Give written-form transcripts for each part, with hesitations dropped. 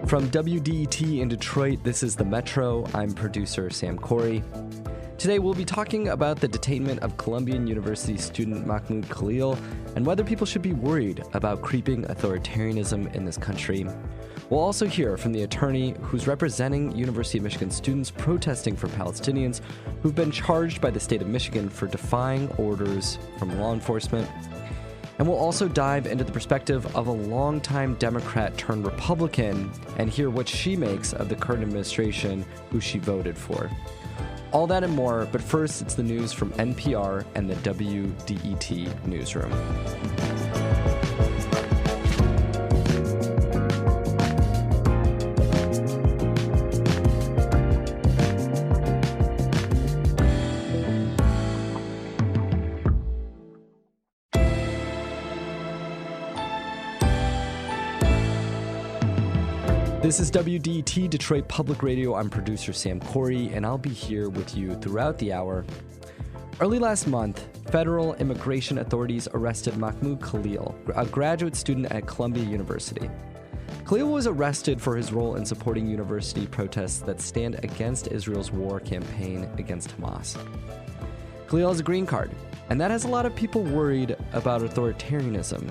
From WDET in Detroit, this is The Metro. I'm producer Sam Corey. Today we'll be talking about the detainment of Columbian University student Mahmoud Khalil and whether people should be worried about creeping authoritarianism in this country. We'll also hear from the attorney who's representing University of Michigan students protesting for Palestinians who've been charged by the state of Michigan for defying orders from law enforcement. And we'll also dive into the perspective of a longtime Democrat turned Republican and hear what she makes of the current administration who she voted for. All that and more, but first it's the news from NPR and the WDET newsroom. This is WDET Detroit Public Radio. I'm producer Sam Corey, and I'll be here with you throughout the hour. Early last month, federal immigration authorities arrested Mahmoud Khalil, a graduate student at Columbia University. Khalil was arrested for his role in supporting university protests that stand against Israel's war campaign against Hamas. Khalil has a green card, and that has a lot of people worried about authoritarianism.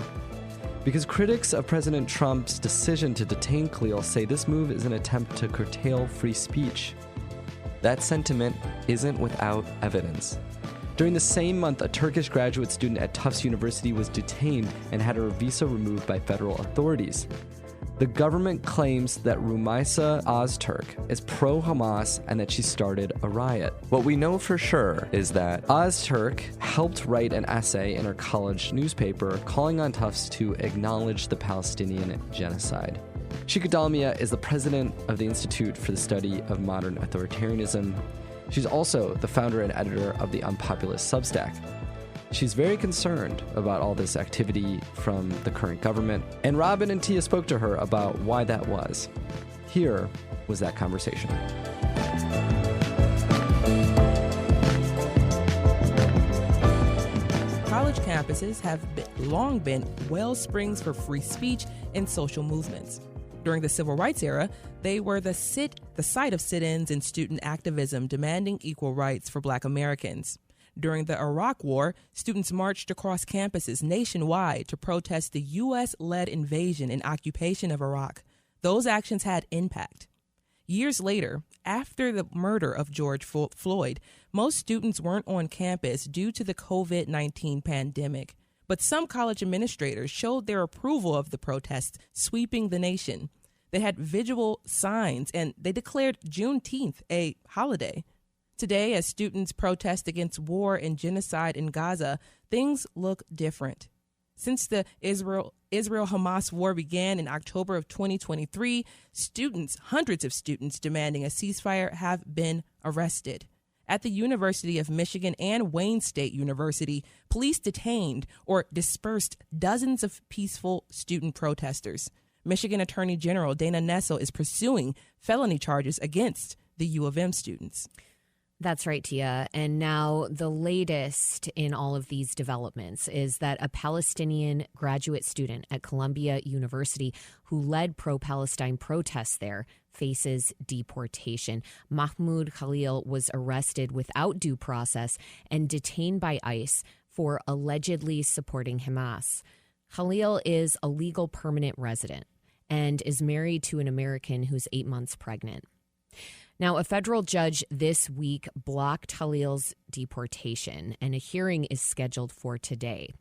Because critics of President Trump's decision to detain Khalil say this move is an attempt to curtail free speech. That sentiment isn't without evidence. During the same month, a Turkish graduate student at Tufts University was detained and had her visa removed by federal authorities. The government claims that Rumaisa Öztürk is pro-Hamas and that she started a riot. What we know for sure is that Öztürk helped write an essay in her college newspaper calling on Tufts to acknowledge the Palestinian genocide. Shika Dalmia is the president of the Institute for the Study of Modern Authoritarianism. She's also the founder and editor of the Unpopulous Substack. She's very concerned about all this activity from the current government, and Robin and Tia spoke to her about why that was. Here was that conversation. College campuses have long been wellsprings for free speech and social movements. During the Civil Rights era, they were the site of sit-ins and student activism demanding equal rights for Black Americans. During the Iraq War, students marched across campuses nationwide to protest the U.S.-led invasion and occupation of Iraq. Those actions had impact. Years later, after the murder of George Floyd, most students weren't on campus due to the COVID-19 pandemic. But some college administrators showed their approval of the protests sweeping the nation. They had visual signs, and they declared Juneteenth a holiday. Today, as students protest against war and genocide in Gaza, things look different. Since the Israel-Hamas war began in October of 2023, hundreds of students demanding a ceasefire have been arrested. At the University of Michigan and Wayne State University, police detained or dispersed dozens of peaceful student protesters. Michigan Attorney General Dana Nessel is pursuing felony charges against the U of M students. That's right, Tia. And now the latest in all of these developments is that a Palestinian graduate student at Columbia University who led pro-Palestine protests there faces deportation. Mahmoud Khalil was arrested without due process and detained by ICE for allegedly supporting Hamas. Khalil is a legal permanent resident and is married to an American who's 8 months pregnant. Now, a federal judge this week blocked Khalil's deportation, and a hearing is scheduled for today.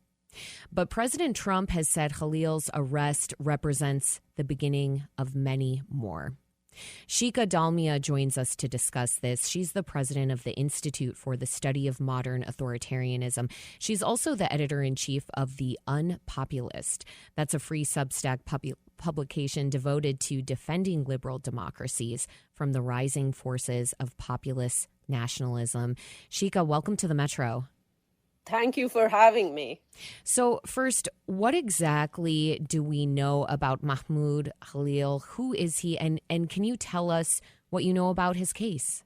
But President Trump has said Khalil's arrest represents the beginning of many more. Shika Dalmia joins us to discuss this. She's the president of the Institute for the Study of Modern Authoritarianism. She's also the editor-in-chief of The Unpopulist. That's a free Substack publication devoted to defending liberal democracies from the rising forces of populist nationalism. Shika, welcome to the Metro. Thank you for having me. So first, what exactly do we know about Mahmoud Khalil? Who is he? And can you tell us what you know about his case?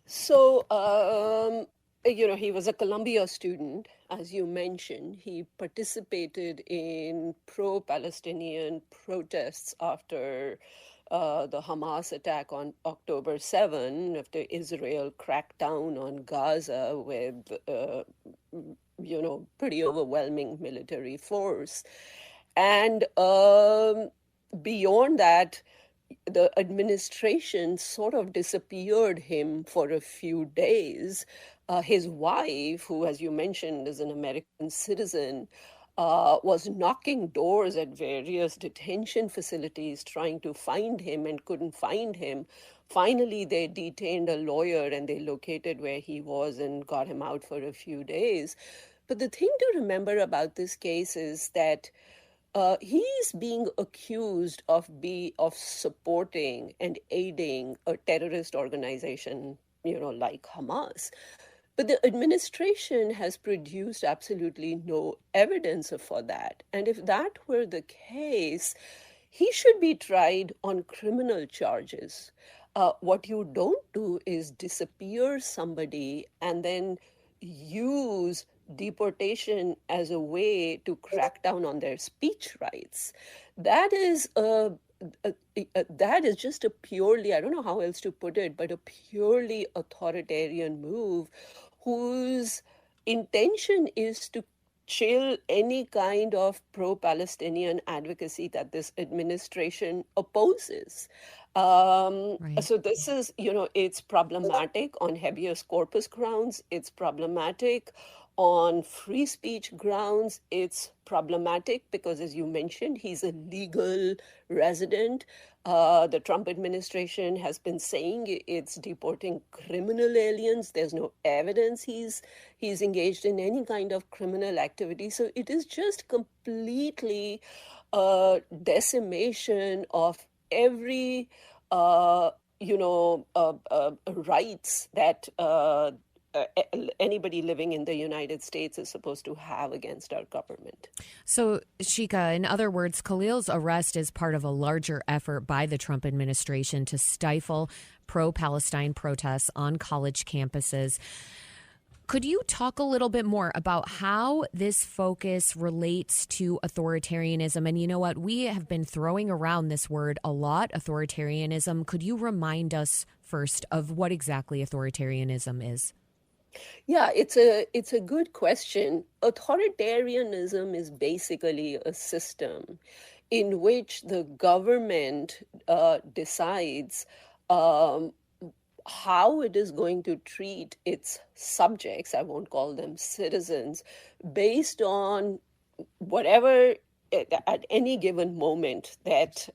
So He was a Columbia student, as you mentioned. He participated in pro-Palestinian protests after the Hamas attack on October 7, after Israel cracked down on Gaza with, pretty overwhelming military force. And beyond that, the administration sort of disappeared him for a few days. His wife, who, as you mentioned, is an American citizen, was knocking doors at various detention facilities trying to find him and couldn't find him. Finally, they detained a lawyer and they located where he was and got him out for a few days. But the thing to remember about this case is that he's being accused of supporting and aiding a terrorist organization, like Hamas. But the administration has produced absolutely no evidence for that. And if that were the case, he should be tried on criminal charges. What you don't do is disappear somebody and then use deportation as a way to crack down on their speech rights. That is just a purely, I don't know how else to put it, but a purely authoritarian move whose intention is to chill any kind of pro-Palestinian advocacy that this administration opposes. So this is, it's problematic on habeas corpus grounds. It's problematic on free speech grounds. It's problematic because, as you mentioned, he's a legal resident. The Trump administration has been saying it's deporting criminal aliens. There's no evidence he's engaged in any kind of criminal activity. So it is just completely decimation of every rights that anybody living in the United States is supposed to have against our government. So, Shika, in other words, Khalil's arrest is part of a larger effort by the Trump administration to stifle pro-Palestine protests on college campuses. Could you talk a little bit more about how this focus relates to authoritarianism? And you know what? We have been throwing around this word a lot, authoritarianism. Could you remind us first of what exactly authoritarianism is? Yeah, it's a good question. Authoritarianism is basically a system in which the government decides how it is going to treat its subjects, I won't call them citizens, based on whatever at any given moment that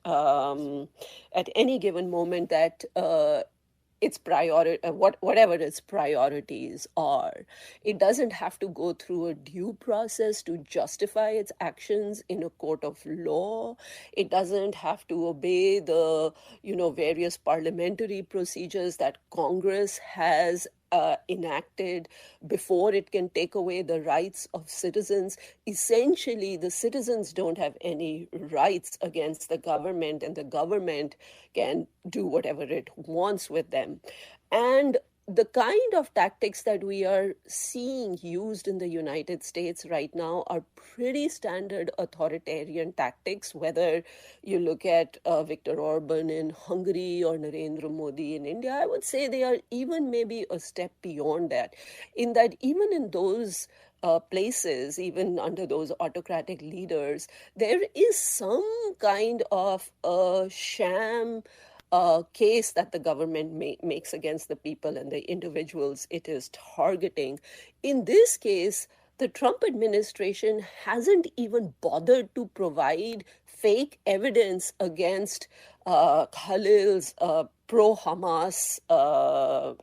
its whatever its priorities are. It doesn't have to go through a due process to justify its actions in a court of law. It doesn't have to obey the various parliamentary procedures that Congress has enacted before it can take away the rights of citizens. Essentially, the citizens don't have any rights against the government, and the government can do whatever it wants with them. And the kind of tactics that we are seeing used in the United States right now are pretty standard authoritarian tactics, whether you look at Viktor Orban in Hungary or Narendra Modi in India. I would say they are even maybe a step beyond that, in that even in those places, even under those autocratic leaders, there is some kind of a sham case that the government makes against the people and the individuals it is targeting. In this case, the Trump administration hasn't even bothered to provide fake evidence against Khalil's pro-Hamas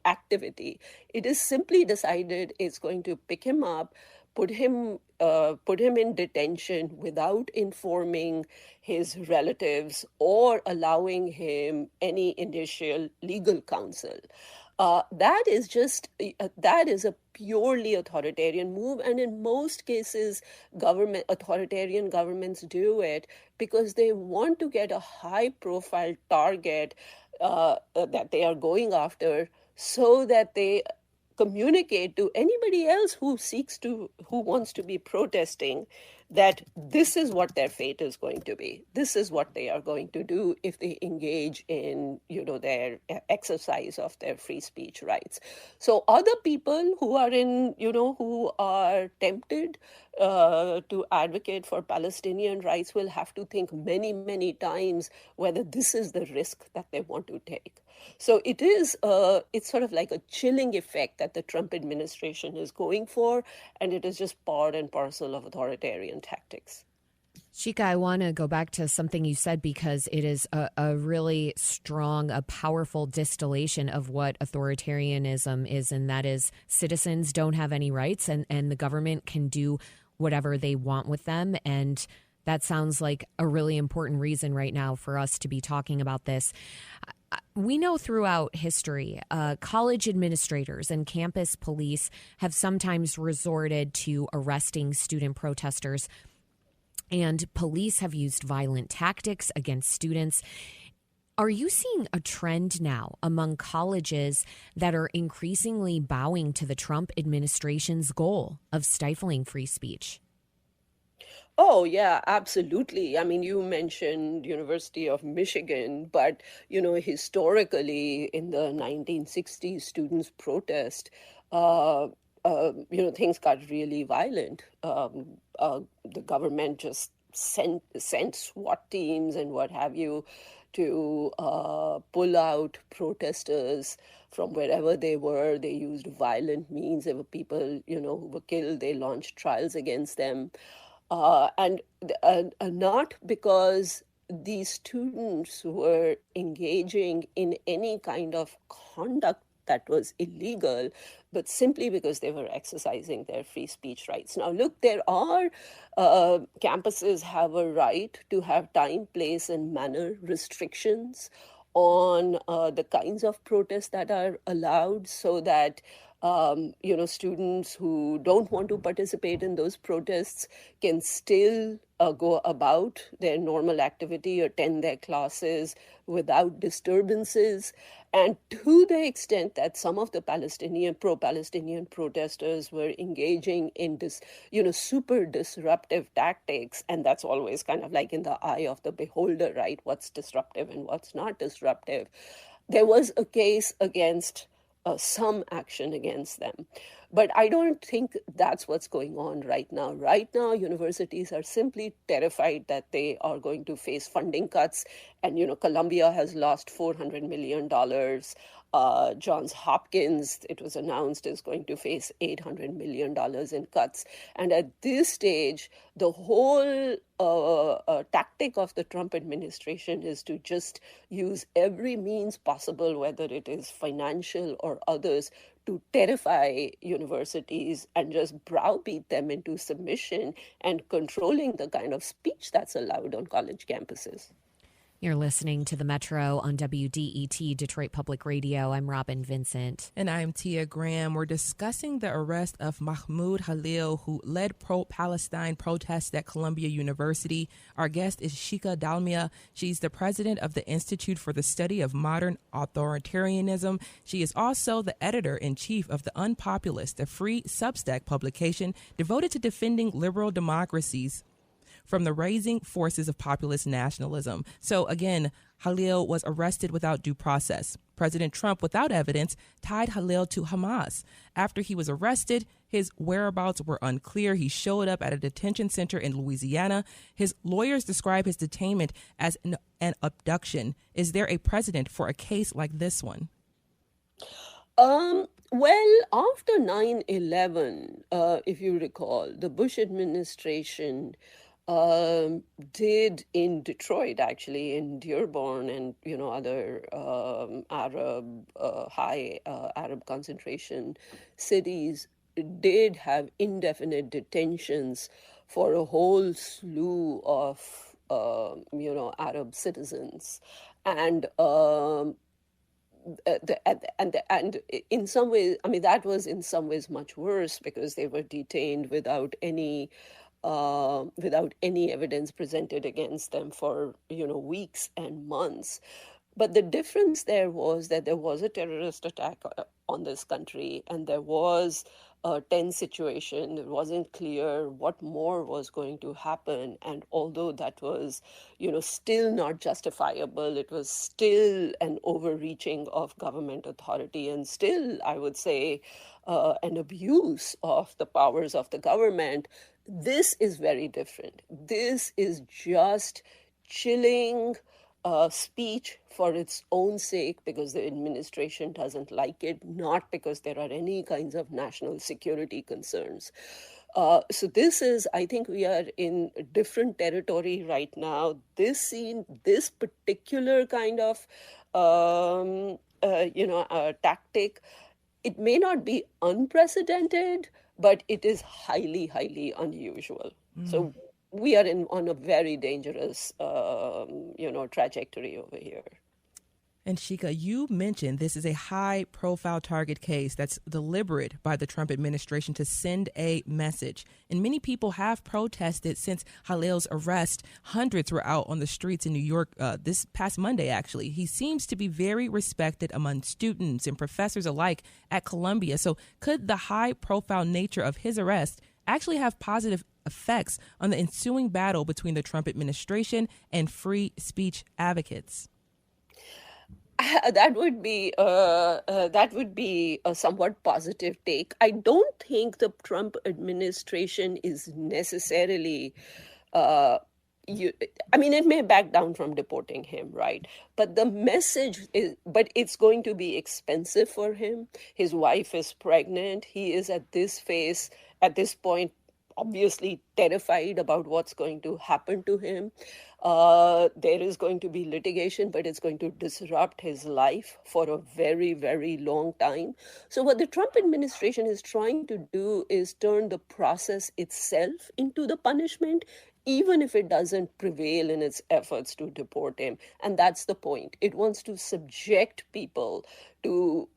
activity. It is simply decided it's going to pick him up, put him in detention without informing his relatives or allowing him any initial legal counsel. That is a purely authoritarian move, and in most cases, authoritarian governments do it because they want to get a high-profile target that they are going after, so that they communicate to anybody else who wants to be protesting that this is what their fate is going to be. This is what they are going to do if they engage in, their exercise of their free speech rights. So other people who are who are tempted to advocate for Palestinian rights will have to think many, many times whether this is the risk that they want to take. So it's sort of like a chilling effect that the Trump administration is going for, and it is just part and parcel of authoritarian tactics. Shika, I want to go back to something you said because it is a really strong, a powerful distillation of what authoritarianism is, and that is citizens don't have any rights and the government can do whatever they want with them. And that sounds like a really important reason right now for us to be talking about this. We know throughout history, college administrators and campus police have sometimes resorted to arresting student protesters, and police have used violent tactics against students. Are you seeing a trend now among colleges that are increasingly bowing to the Trump administration's goal of stifling free speech? Oh, yeah, absolutely. I mean, you mentioned University of Michigan, but, historically in the 1960s, students protest, things got really violent. The government just sent SWAT teams and what have you to pull out protesters from wherever they were. They used violent means. There were people, who were killed. They launched trials against them. And not because these students were engaging in any kind of conduct that was illegal, but simply because they were exercising their free speech rights. Now, look, there are campuses have a right to have time, place, and manner restrictions on the kinds of protests that are allowed, so that students who don't want to participate in those protests can still go about their normal activity, attend their classes without disturbances. And to the extent that some of the pro-Palestinian protesters were engaging in this, super disruptive tactics, and that's always kind of like in the eye of the beholder, right? What's disruptive and what's not disruptive. There was a case against some action against them. But I don't think that's what's going on right now. Right now, universities are simply terrified that they are going to face funding cuts. And, Columbia has lost $400 million. Johns Hopkins, it was announced, is going to face $800 million in cuts. And at this stage, the whole tactic of the Trump administration is to just use every means possible, whether it is financial or others, to terrify universities and just browbeat them into submission and controlling the kind of speech that's allowed on college campuses. You're listening to The Metro on WDET, Detroit Public Radio. I'm Robin Vincent. And I'm Tia Graham. We're discussing the arrest of Mahmoud Khalil, who led pro-Palestine protests at Columbia University. Our guest is Shika Dalmia. She's the president of the Institute for the Study of Modern Authoritarianism. She is also the editor-in-chief of The Unpopulist, a free Substack publication devoted to defending liberal democracies from the rising forces of populist nationalism. So again, Khalil was arrested without due process. President Trump, without evidence, tied Khalil to Hamas. After he was arrested, his whereabouts were unclear. He showed up at a detention center in Louisiana. His lawyers describe his detainment as an abduction. Is there a precedent for a case like this one? Well, after 9/11, if you recall, the Bush administration did in Detroit, actually, in Dearborn and, other high Arab concentration cities, did have indefinite detentions for a whole slew of, Arab citizens. And and in some ways, I mean, that was in some ways much worse because they were detained without any evidence presented against them for, weeks and months. But the difference there was that there was a terrorist attack on this country, and there was a tense situation. It wasn't clear what more was going to happen. And although that was, still not justifiable, it was still an overreaching of government authority, and still, I would say, an abuse of the powers of the government. This is very different. This is just chilling speech for its own sake because the administration doesn't like it, not because there are any kinds of national security concerns. So this is, I think we are in a different territory right now. This particular kind of, tactic, it may not be unprecedented, but it is highly, highly unusual. So we are on a very dangerous, trajectory over here. And Shika, you mentioned this is a high-profile target case that's deliberate by the Trump administration to send a message. And many people have protested since Khalil's arrest. Hundreds were out on the streets in New York this past Monday, actually. He seems to be very respected among students and professors alike at Columbia. So could the high-profile nature of his arrest actually have positive effects on the ensuing battle between the Trump administration and free speech advocates? That would be a somewhat positive take. I don't think the Trump administration is necessarily. It may back down from deporting him, right? But the message is, but it's going to be expensive for him. His wife is pregnant. He is at this point, obviously terrified about what's going to happen to him. There is going to be litigation, but it's going to disrupt his life for a very, very long time. So what the Trump administration is trying to do is turn the process itself into the punishment, even if it doesn't prevail in its efforts to deport him. And that's the point. It wants to subject people to,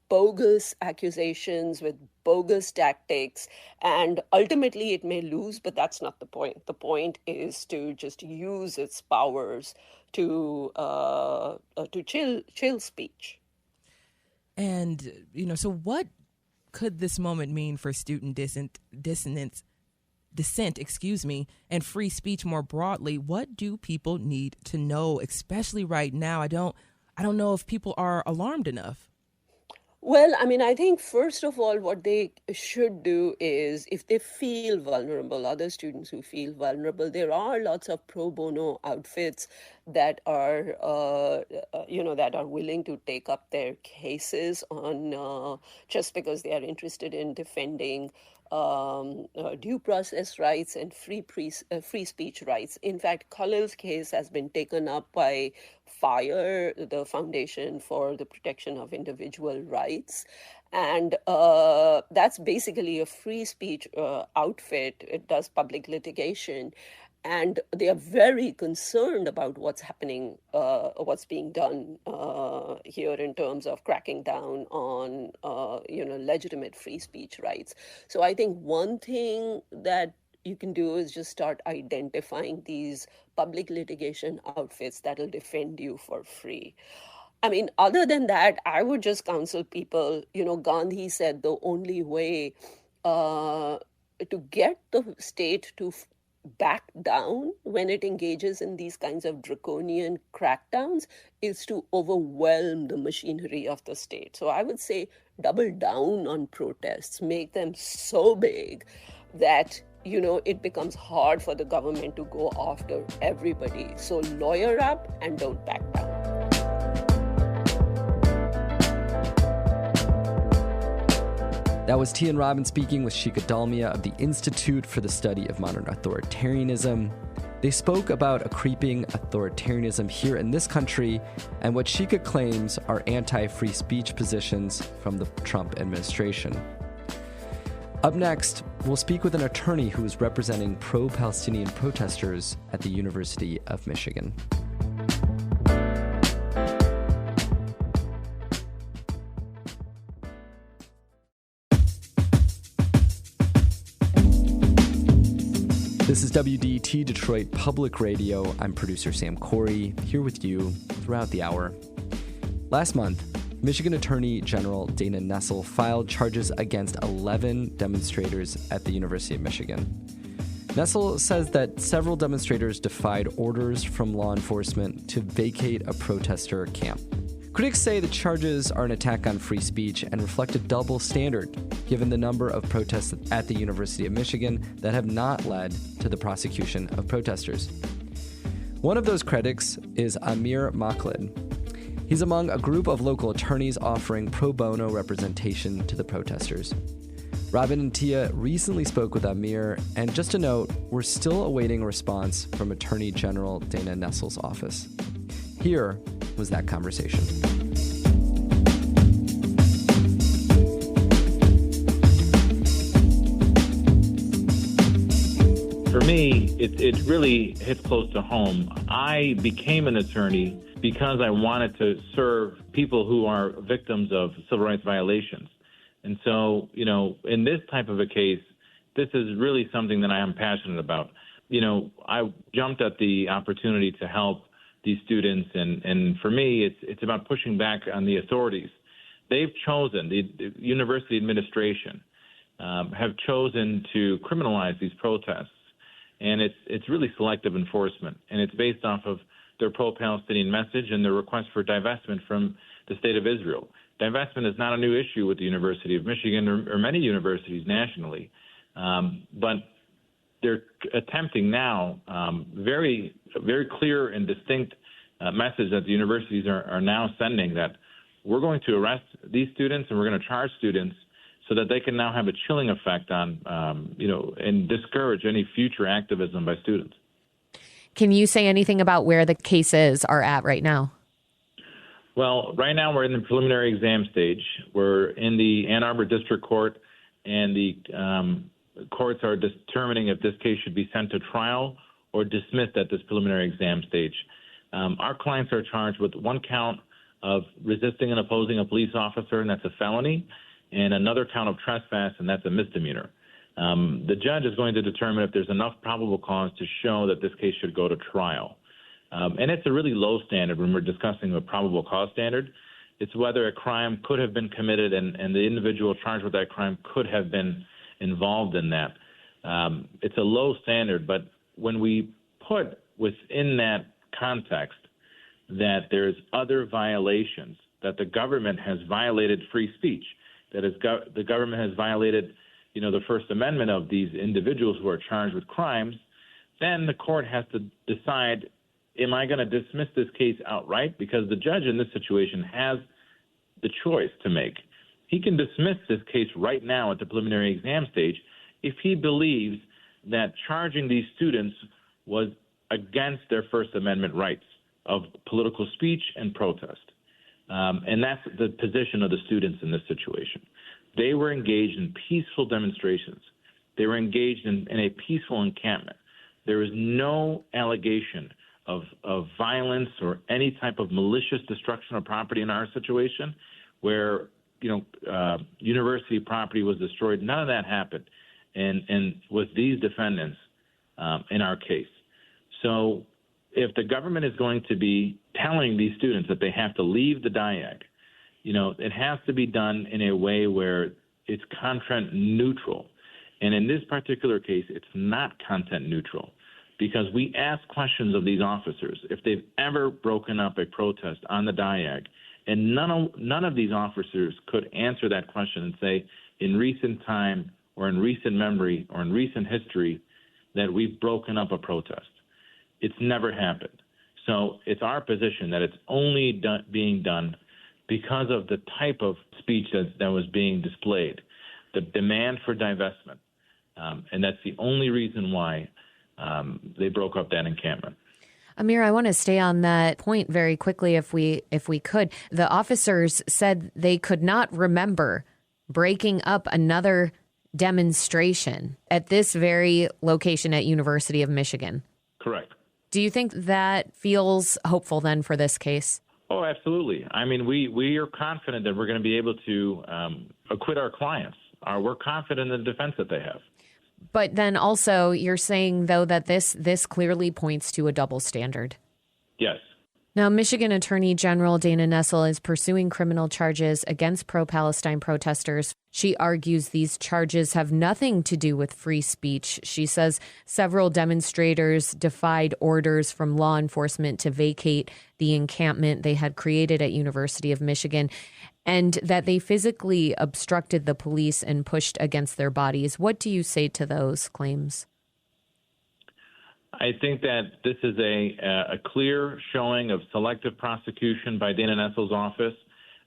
bogus accusations with bogus tactics. And ultimately it may lose, but that's not the point. The point is to just use its powers to chill speech. And, so what could this moment mean for student dissent, and free speech more broadly? What do people need to know, especially right now? I don't know if people are alarmed enough. Well, I think first of all, what they should do is, if they feel vulnerable, other students who feel vulnerable, there are lots of pro bono outfits that are, that are willing to take up their cases on just because they are interested in defending due process rights and free speech rights. In fact, Khalil's case has been taken up by FIRE, the Foundation for the Protection of Individual Rights. And that's basically a free speech outfit. It does public litigation. And they are very concerned about what's happening, what's being done here in terms of cracking down on, legitimate free speech rights. So I think one thing that you can do is just start identifying these public litigation outfits that'll defend you for free. Other than that, I would just counsel people, Gandhi said the only way to get the state to back down when it engages in these kinds of draconian crackdowns is to overwhelm the machinery of the state. So I would say double down on protests, make them so big that it becomes hard for the government to go after everybody. So lawyer up and don't back down. That was Tian Robin speaking with Shika Dalmia of the Institute for the Study of Modern Authoritarianism. They spoke about a creeping authoritarianism here in this country and what Shika claims are anti-free speech positions from the Trump administration. Up next, we'll speak with an attorney who is representing pro-Palestinian protesters at the University of Michigan. This is WDET Detroit Public Radio. I'm producer Sam Corey, here with you throughout the hour. Last month, Michigan Attorney General Dana Nessel filed charges against 11 demonstrators at the University of Michigan. Nessel says that several demonstrators defied orders from law enforcement to vacate a protester camp. Critics say the charges are an attack on free speech and reflect a double standard, given the number of protests at the University of Michigan that have not led to the prosecution of protesters. One of those critics is Amir Makhlid. He's among a group of local attorneys offering pro bono representation to the protesters. Robin and Tia recently spoke with Amir, and just a note, we're still awaiting a response from Attorney General Dana Nessel's office. Here was that conversation. For me, it really hits close to home. I became an attorney because I wanted to serve people who are victims of civil rights violations. And so, in this type of a case, this is really something that I am passionate about. I jumped at the opportunity to help these students, and for me, it's about pushing back on the authorities. They've chosen, the university administration have chosen to criminalize these protests, and it's really selective enforcement, and it's based off of their pro-Palestinian message and their request for divestment from the state of Israel. Divestment is not a new issue with the University of Michigan or many universities nationally, but they're attempting now very, very clear and distinct message that the universities are now sending that we're going to arrest these students and we're going to charge students so that they can now have a chilling effect on, and discourage any future activism by students. Can you say anything about where the cases are at right now? Well, right now we're in the preliminary exam stage. We're in the Ann Arbor District Court, and the courts are determining if this case should be sent to trial or dismissed at this preliminary exam stage. Our clients are charged with one count of resisting and opposing a police officer, and that's a felony, and another count of trespass, and that's a misdemeanor. The judge is going to determine if there's enough probable cause to show that this case should go to trial. And it's a really low standard when we're discussing a probable cause standard. It's whether a crime could have been committed and the individual charged with that crime could have been involved in that. It's a low standard, but when we put within that context that there's other violations, that the government has violated free speech, that the government has violated, the First Amendment of these individuals who are charged with crimes, then the court has to decide, am I going to dismiss this case outright? Because the judge in this situation has the choice to make. He can dismiss this case right now at the preliminary exam stage if he believes that charging these students was against their First Amendment rights of political speech and protest. And that's the position of the students in this situation. They were engaged in peaceful demonstrations. They were engaged in a peaceful encampment. There is no allegation of violence or any type of malicious destruction of property in our situation where, university property was destroyed. None of that happened and with these defendants in our case. So if the government is going to be telling these students that they have to leave the diag, it has to be done in a way where it's content neutral. And in this particular case, it's not content neutral because we ask questions of these officers if they've ever broken up a protest on the diag. And none of these officers could answer that question and say in recent time or in recent memory or in recent history that we've broken up a protest. It's never happened. So it's our position that it's only being done because of the type of speech that was being displayed, the demand for divestment. And that's the only reason why they broke up that encampment. Amir, I want to stay on that point very quickly if we could. The officers said they could not remember breaking up another demonstration at this very location at University of Michigan. Correct. Do you think that feels hopeful then for this case? Oh, absolutely. I mean, we are confident that we're going to be able to acquit our clients. We're confident in the defense that they have. But then also you're saying, though, that this clearly points to a double standard. Yes. Now, Michigan Attorney General Dana Nessel is pursuing criminal charges against pro-Palestine protesters. She argues these charges have nothing to do with free speech. She says several demonstrators defied orders from law enforcement to vacate the encampment they had created at University of Michigan, and that they physically obstructed the police and pushed against their bodies. What do you say to those claims? I think that this is a clear showing of selective prosecution by Dana Nessel's office.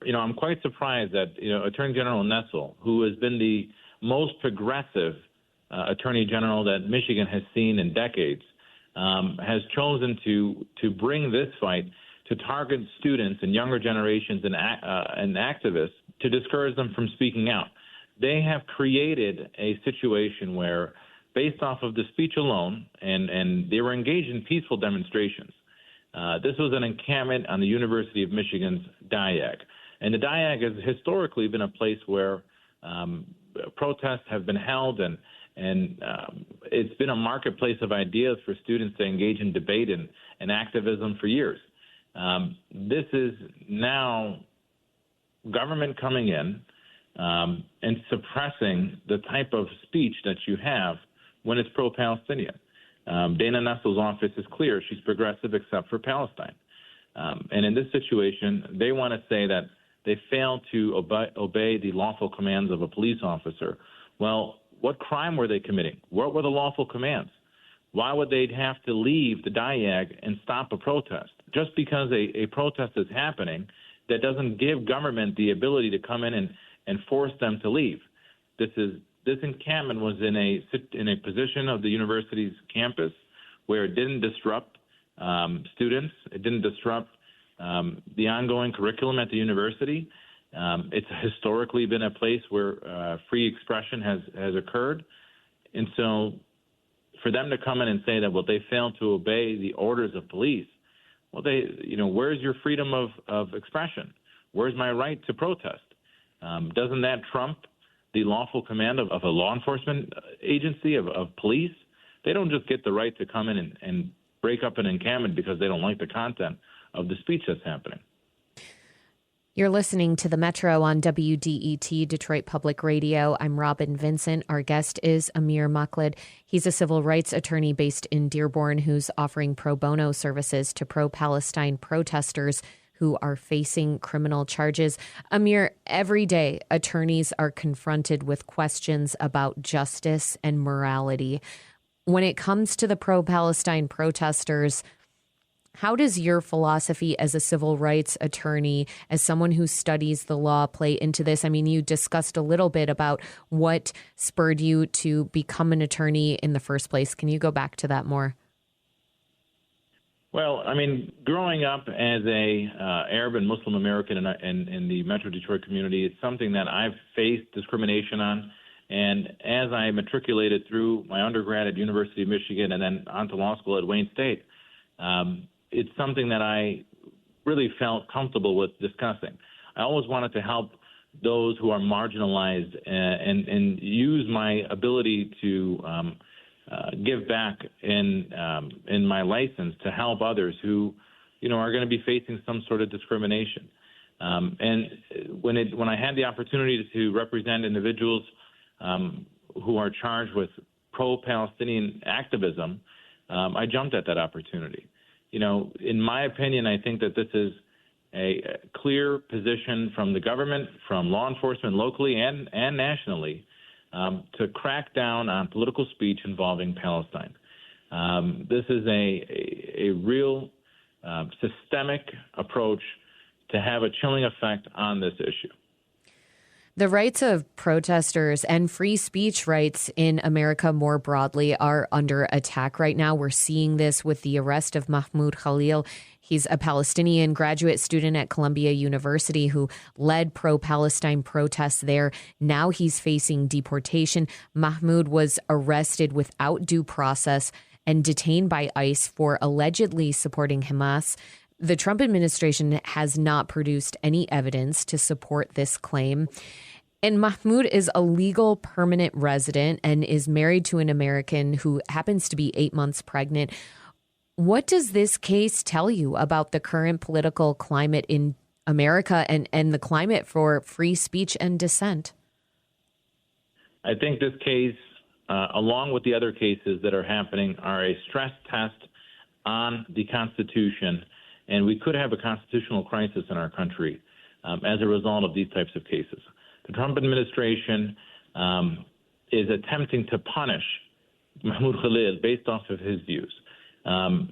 I'm quite surprised that, Attorney General Nessel, who has been the most progressive Attorney General that Michigan has seen in decades, has chosen to bring this fight to target students and younger generations and activists to discourage them from speaking out. They have created a situation where, based off of the speech alone, and they were engaged in peaceful demonstrations. This was an encampment on the University of Michigan's Diag. And the Diag has historically been a place where protests have been held, and it's been a marketplace of ideas for students to engage in debate and activism for years. This is now government coming in and suppressing the type of speech that you have when it's pro-Palestinian. Dana Nessel's office is clear. She's progressive except for Palestine. And in this situation, they want to say that they failed to obey the lawful commands of a police officer. Well, what crime were they committing? What were the lawful commands? Why would they have to leave the Diag and stop a protest? Just because a protest is happening, that doesn't give government the ability to come in and force them to leave. This encampment was in a position of the university's campus where it didn't disrupt students. It didn't disrupt the ongoing curriculum at the university. It's historically been a place where free expression has occurred. And so for them to come in and say that, well, they failed to obey the orders of police, well, where's your freedom of expression? Where's my right to protest? Doesn't that trump the lawful command of a law enforcement agency, of police? They don't just get the right to come in and break up an encampment because they don't like the content of the speech that's happening. You're listening to The Metro on WDET, Detroit Public Radio. I'm Robin Vincent. Our guest is Amir Maqlid. He's a civil rights attorney based in Dearborn who's offering pro bono services to pro-Palestine protesters who are facing criminal charges. Amir, every day attorneys are confronted with questions about justice and morality. When it comes to the pro-Palestine protesters, how does your philosophy as a civil rights attorney, as someone who studies the law, play into this? I mean, you discussed a little bit about what spurred you to become an attorney in the first place. Can you go back to that more? Well, I mean, growing up as a Arab and Muslim American in the Metro Detroit community, it's something that I've faced discrimination on. And as I matriculated through my undergrad at University of Michigan and then on to law school at Wayne State, it's something that I really felt comfortable with discussing. I always wanted to help those who are marginalized and use my ability to give back in my license to help others who, are going to be facing some sort of discrimination. And when I had the opportunity to represent individuals who are charged with pro-Palestinian activism, I jumped at that opportunity. In my opinion, I think that this is a clear position from the government, from law enforcement locally and nationally, to crack down on political speech involving Palestine. This is a real systemic approach to have a chilling effect on this issue. The rights of protesters and free speech rights in America more broadly are under attack right now. We're seeing this with the arrest of Mahmoud Khalil. He's a Palestinian graduate student at Columbia University who led pro-Palestine protests there. Now he's facing deportation. Mahmoud was arrested without due process and detained by ICE for allegedly supporting Hamas. The Trump administration has not produced any evidence to support this claim. And Mahmoud is a legal permanent resident and is married to an American who happens to be 8 months pregnant. What does this case tell you about the current political climate in America and the climate for free speech and dissent? I think this case, along with the other cases that are happening, are a stress test on the Constitution, and we could have a constitutional crisis in our country as a result of these types of cases. The Trump administration is attempting to punish Mahmoud Khalil based off of his views, and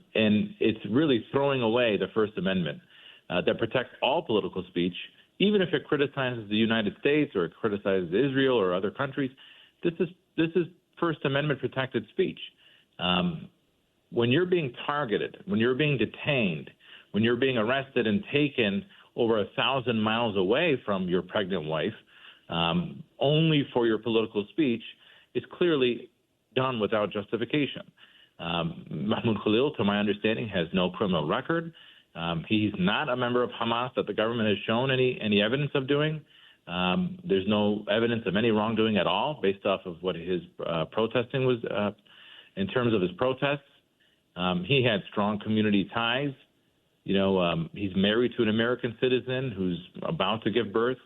it's really throwing away the First Amendment that protects all political speech, even if it criticizes the United States or it criticizes Israel or other countries. This is First Amendment protected speech. When you're being targeted, when you're being detained, when you're being arrested and taken over 1,000 miles away from your pregnant wife, only for your political speech, is clearly done without justification. Mahmoud Khalil, to my understanding, has no criminal record. He's not a member of Hamas that the government has shown any evidence of doing. There's no evidence of any wrongdoing at all based off of what his protesting was in terms of his protests. He had strong community ties. He's married to an American citizen who's about to give birth.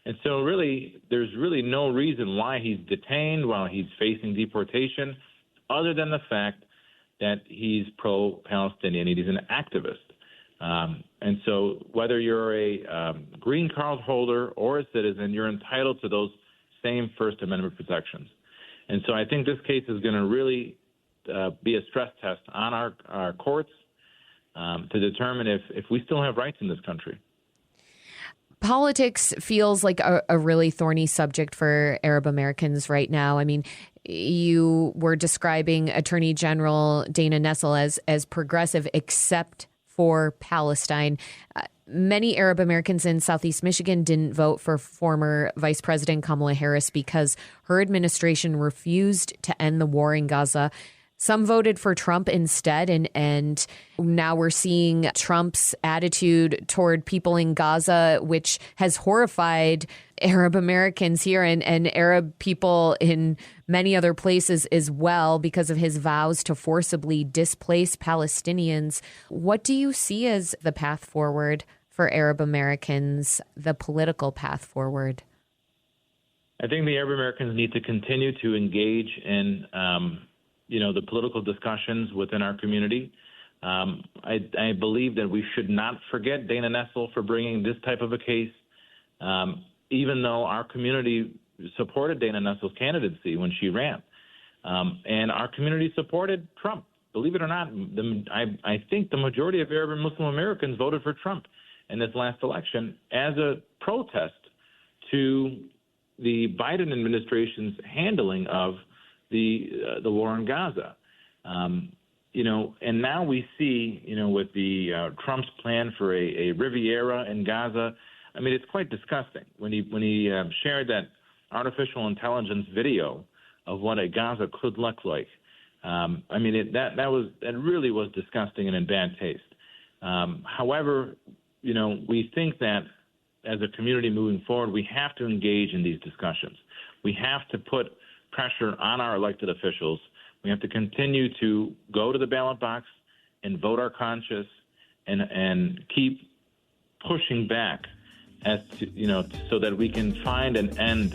And so really, there's really no reason why he's detained while he's facing deportation, other than the fact that he's pro-Palestinian. He's an activist. And so whether you're a green card holder or a citizen, you're entitled to those same First Amendment protections. And so I think this case is going to really be a stress test on our courts to determine if we still have rights in this country. Politics feels like a really thorny subject for Arab Americans right now. I mean, you were describing Attorney General Dana Nessel as progressive, except for Palestine. Many Arab Americans in Southeast Michigan didn't vote for former Vice President Kamala Harris because her administration refused to end the war in Gaza. Some voted for Trump instead, and now we're seeing Trump's attitude toward people in Gaza, which has horrified Arab Americans here and Arab people in many other places as well because of his vows to forcibly displace Palestinians. What do you see as the path forward for Arab Americans, the political path forward? I think the Arab Americans need to continue to engage in the political discussions within our community. I believe that we should not forget Dana Nessel for bringing this type of a case, even though our community supported Dana Nessel's candidacy when she ran. And our community supported Trump. Believe it or not, I think the majority of Arab and Muslim Americans voted for Trump in this last election as a protest to the Biden administration's handling of the war in Gaza. And now we see, with the Trump's plan for a Riviera in Gaza, I mean, it's quite disgusting when he shared that artificial intelligence video of what a Gaza could look like. That really was disgusting and in bad taste. However, we think that as a community moving forward, we have to engage in these discussions. We have to put pressure on our elected officials. We have to continue to go to the ballot box and vote our conscience and keep pushing back as to, so that we can find an end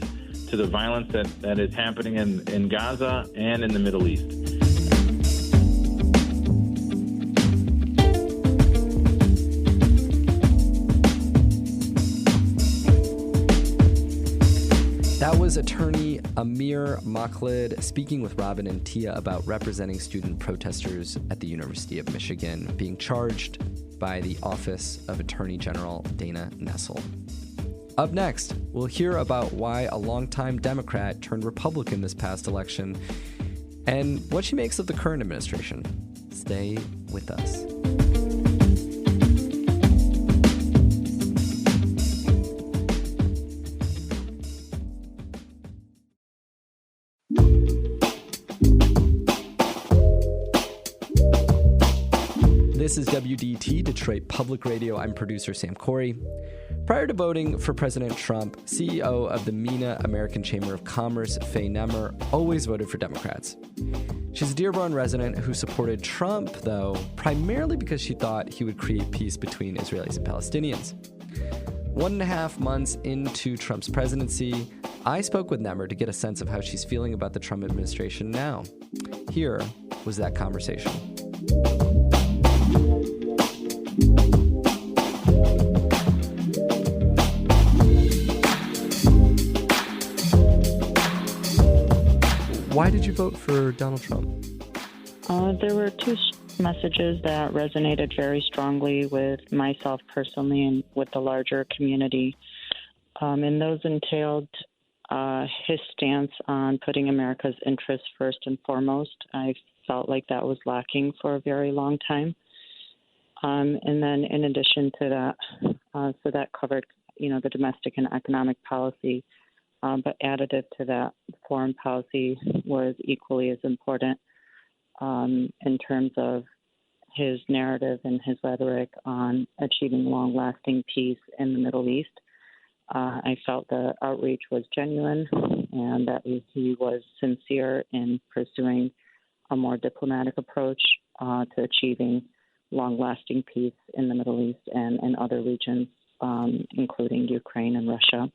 to the violence that is happening in Gaza and in the Middle East. That was attorney Amir Makhlid speaking with Robin and Tia about representing student protesters at the University of Michigan being charged by the Office of Attorney General Dana Nessel. Up next, we'll hear about why a longtime Democrat turned Republican this past election and what she makes of the current administration. Stay with us. This is WDT, Detroit Public Radio. I'm producer Sam Corey. Prior to voting for President Trump, CEO of the MENA American Chamber of Commerce, Faye Nemmer, always voted for Democrats. She She's a Dearborn resident who supported Trump, though, primarily because she thought he would create peace between Israelis and Palestinians. 1.5 months into Trump's presidency, I spoke with Nemr to get a sense of how she's feeling about the Trump administration now. Here was that conversation. Why did you vote for Donald Trump? There were two messages that resonated very strongly with myself personally and with the larger community. And those entailed his stance on putting America's interests first and foremost. I felt like that was lacking for a very long time. And then in addition to that, so that covered, the domestic and economic policy. But additive to that, foreign policy was equally as important in terms of his narrative and his rhetoric on achieving long-lasting peace in the Middle East. I felt the outreach was genuine and that he was sincere in pursuing a more diplomatic approach to achieving long-lasting peace in the Middle East and in other regions, including Ukraine and Russia.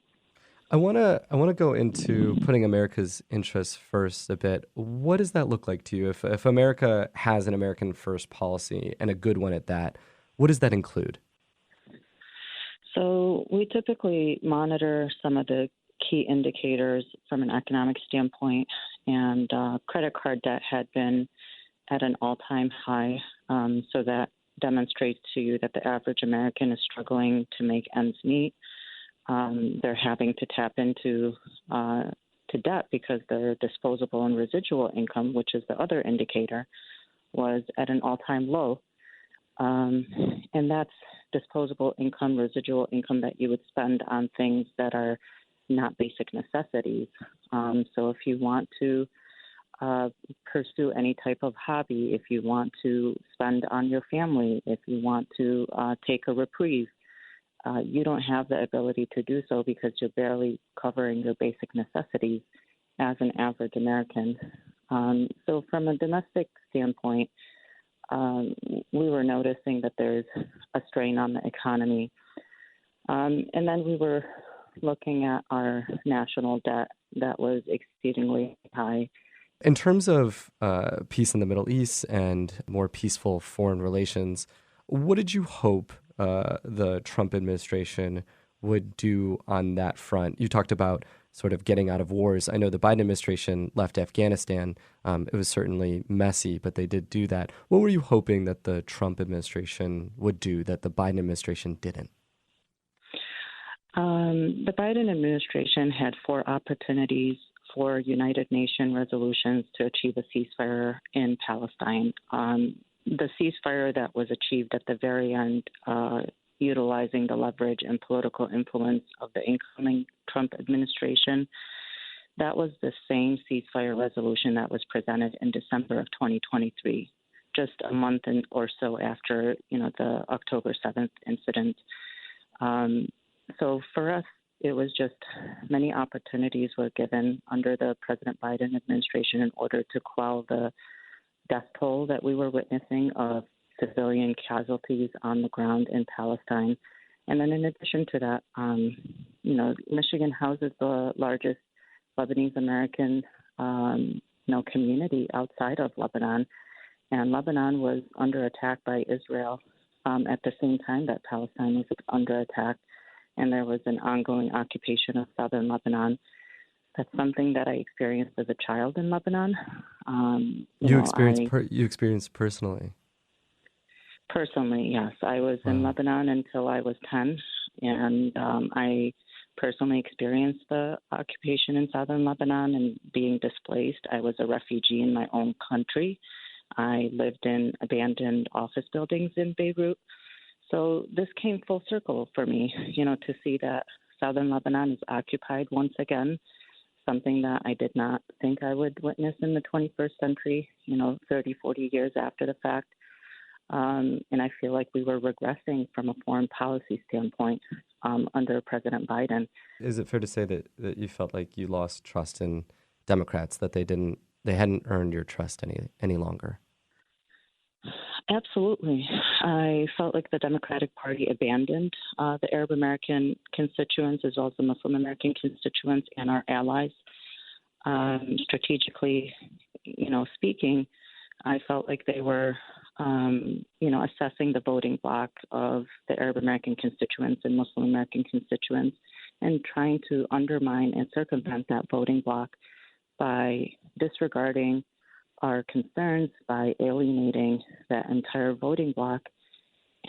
I want to go into putting America's interests first a bit. What does that look like to you? If America has an American first policy and a good one at that, what does that include? So we typically monitor some of the key indicators from an economic standpoint, and credit card debt had been at an all-time high. So that demonstrates to you that the average American is struggling to make ends meet. They're having to tap into to debt because their disposable and residual income, which is the other indicator, was at an all-time low. And that's disposable income, residual income that you would spend on things that are not basic necessities. So if you want to pursue any type of hobby, if you want to spend on your family, if you want to take a reprieve, you don't have the ability to do so because you're barely covering your basic necessities as an average American. So from a domestic standpoint, we were noticing that there's a strain on the economy. And then we were looking at our national debt that was exceedingly high. In terms of peace in the Middle East and more peaceful foreign relations, what did you hope the Trump administration would do on that front? You talked about sort of getting out of wars. I know the Biden administration left Afghanistan. It was certainly messy, but they did do that. What were you hoping that the Trump administration would do that the Biden administration didn't? The Biden administration had 4 opportunities for United Nations resolutions to achieve a ceasefire in Palestine. The ceasefire that was achieved at the very end, utilizing the leverage and political influence of the incoming Trump administration, that was the same ceasefire resolution that was presented in December of 2023, just a month or so after, the October 7th incident. So for us, it was just many opportunities were given under the President Biden administration in order to quell the death toll that we were witnessing of civilian casualties on the ground in Palestine. And then in addition to that, Michigan houses the largest Lebanese American, community outside of Lebanon. And Lebanon was under attack by Israel at the same time that Palestine was under attack. And there was an ongoing occupation of southern Lebanon. That's something that I experienced as a child in Lebanon. You experienced personally? Personally, yes. I was in Lebanon until I was 10, and I personally experienced the occupation in southern Lebanon and being displaced. I was a refugee in my own country. I lived in abandoned office buildings in Beirut. So this came full circle for me, to see that southern Lebanon is occupied once again, something that I did not think I would witness in the 21st century, 30, 40 years after the fact. And I feel like we were regressing from a foreign policy standpoint under President Biden. Is it fair to say that you felt like you lost trust in Democrats, that they didn't they hadn't earned your trust any longer? Absolutely. I felt like the Democratic Party abandoned the Arab American constituents as well as the Muslim American constituents and our allies. Strategically, speaking, I felt like they were, assessing the voting bloc of the Arab American constituents and Muslim American constituents and trying to undermine and circumvent that voting bloc by disregarding our concerns, by alienating that entire voting bloc,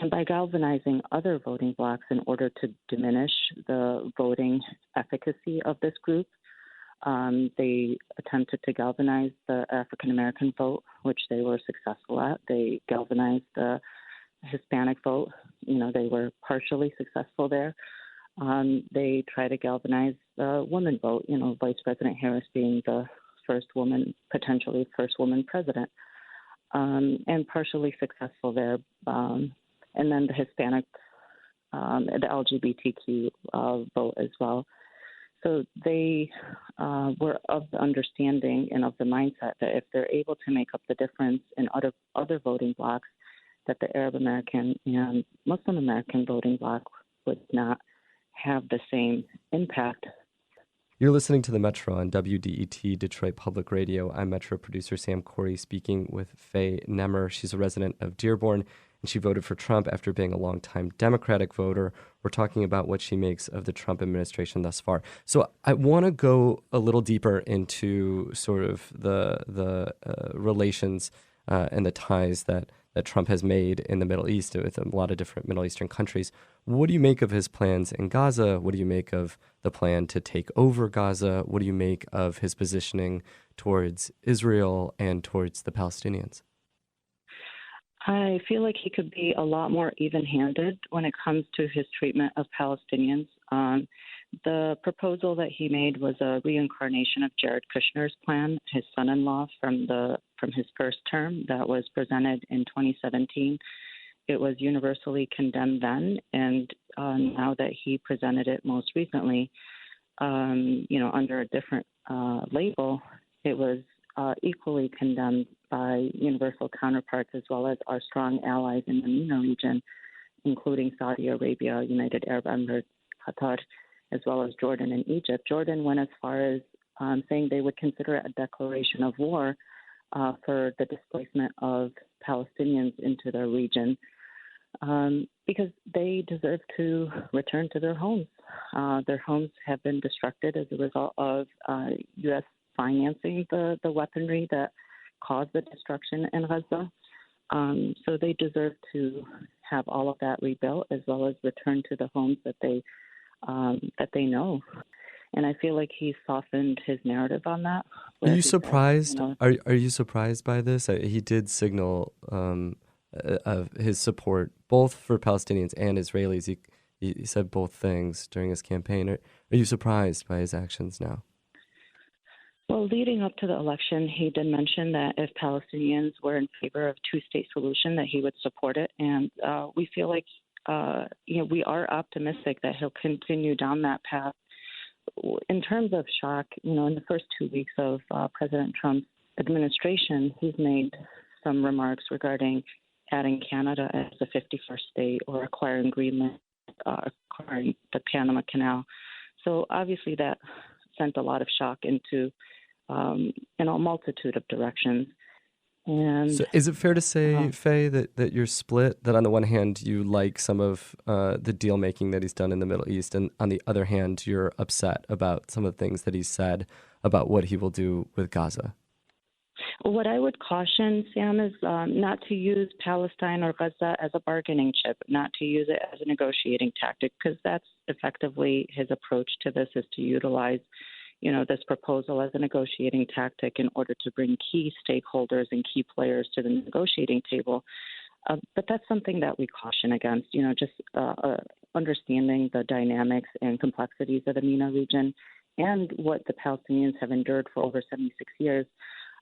and by galvanizing other voting blocs in order to diminish the voting efficacy of this group. They attempted to galvanize the African American vote, which they were successful at. They galvanized the Hispanic vote. They were partially successful there. They tried to galvanize the woman vote, Vice President Harris being the potentially first woman president, and partially successful there. And then the Hispanic, the LGBTQ vote as well. So they were of the understanding and of the mindset that if they're able to make up the difference in other voting blocs, that the Arab American and Muslim American voting bloc would not have the same impact. You're listening to The Metro on WDET Detroit Public Radio. I'm Metro producer Sam Corey speaking with Faye Nemmer. She's a resident of Dearborn, and she voted for Trump after being a longtime Democratic voter. We're talking about what she makes of the Trump administration thus far. So I want to go a little deeper into sort of the relations and the ties that Trump has made in the Middle East with a lot of different Middle Eastern countries. What do you make of his plans in Gaza? What do you make of the plan to take over Gaza? What do you make of his positioning towards Israel and towards the Palestinians? I feel like he could be a lot more even-handed when it comes to his treatment of Palestinians. The proposal that he made was a reincarnation of Jared Kushner's plan, his son-in-law from his first term that was presented in 2017. It was universally condemned then, and now that he presented it most recently, under a different label, it was equally condemned by universal counterparts as well as our strong allies in the MENA region, including Saudi Arabia, United Arab Emirates, Qatar, as well as Jordan and Egypt. Jordan went as far as saying they would consider it a declaration of war for the displacement of Palestinians into their region because they deserve to return to their homes. Their homes have been destructed as a result of U.S. financing the weaponry that caused the destruction in Gaza. So they deserve to have all of that rebuilt as well as return to the homes that they know. And I feel like he softened his narrative on that. Are you surprised? Are you surprised by this? He did signal of his support both for Palestinians and Israelis. He said both things during his campaign. Are you surprised by his actions now? Well, leading up to the election, he did mention that if Palestinians were in favor of two-state solution, that he would support it. And we feel like, we are optimistic that he'll continue down that path. In terms of shock, in the first 2 weeks of President Trump's administration, he's made some remarks regarding adding Canada as the 51st state or acquiring Greenland, acquiring the Panama Canal. So obviously that sent a lot of shock into a multitude of directions. And so is it fair to say, Faye, that you're split, that on the one hand you like some of the deal making that he's done in the Middle East, and on the other hand you're upset about some of the things that he's said about what he will do with Gaza? What I would caution, Sam, is not to use Palestine or Gaza as a bargaining chip, not to use it as a negotiating tactic, because that's effectively his approach to this, is to utilize this proposal as a negotiating tactic in order to bring key stakeholders and key players to the negotiating table. But that's something that we caution against, just understanding the dynamics and complexities of the MENA region and what the Palestinians have endured for over 76 years.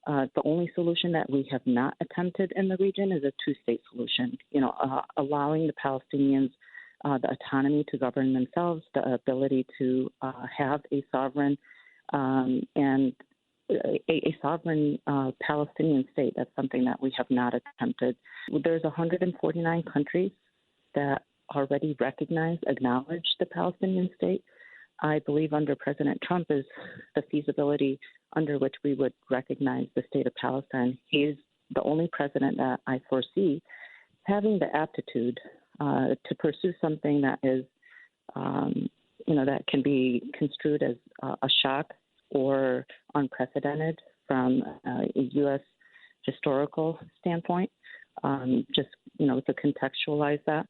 The only solution that we have not attempted in the region is a two-state solution, allowing the Palestinians the autonomy to govern themselves, the ability to have a sovereign and a sovereign Palestinian state. That's something that we have not attempted. There's 149 countries that already acknowledge the Palestinian state. I believe under President Trump is the feasibility under which we would recognize the state of Palestine. He is the only president that I foresee having the aptitude to pursue something that is, that can be construed as a shock or unprecedented from a U.S. historical standpoint, just, to contextualize that.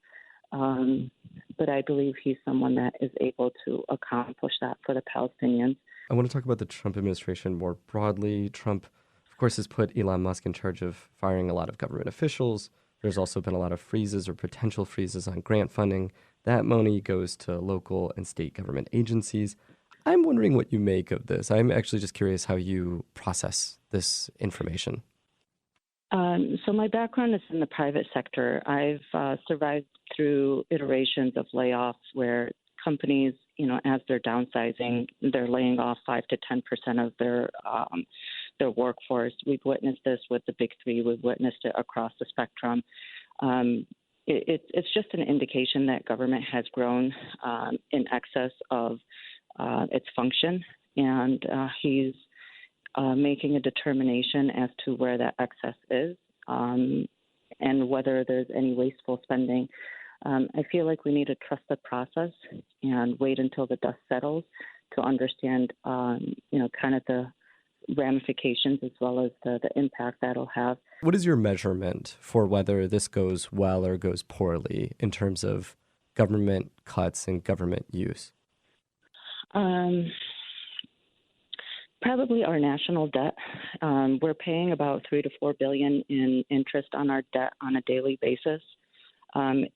But I believe he's someone that is able to accomplish that for the Palestinians. I want to talk about the Trump administration more broadly. Trump, of course, has put Elon Musk in charge of firing a lot of government officials. There's also been a lot of freezes or potential freezes on grant funding. That money goes to local and state government agencies. I'm wondering what you make of this. I'm actually just curious how you process this information. So my background is in the private sector. I've survived through iterations of layoffs where companies, as they're downsizing, they're laying off 5 to 10% of their workforce. We've witnessed this with the big three. We've witnessed it across the spectrum. It's just an indication that government has grown in excess of its function, and he's making a determination as to where that excess is and whether there's any wasteful spending. I feel like we need to trust the process and wait until the dust settles to understand, kind of the ramifications as well as the impact that'll have. What is your measurement for whether this goes well or goes poorly in terms of government cuts and government use? Probably our national debt. We're paying about $3 to $4 billion in interest on our debt on a daily basis.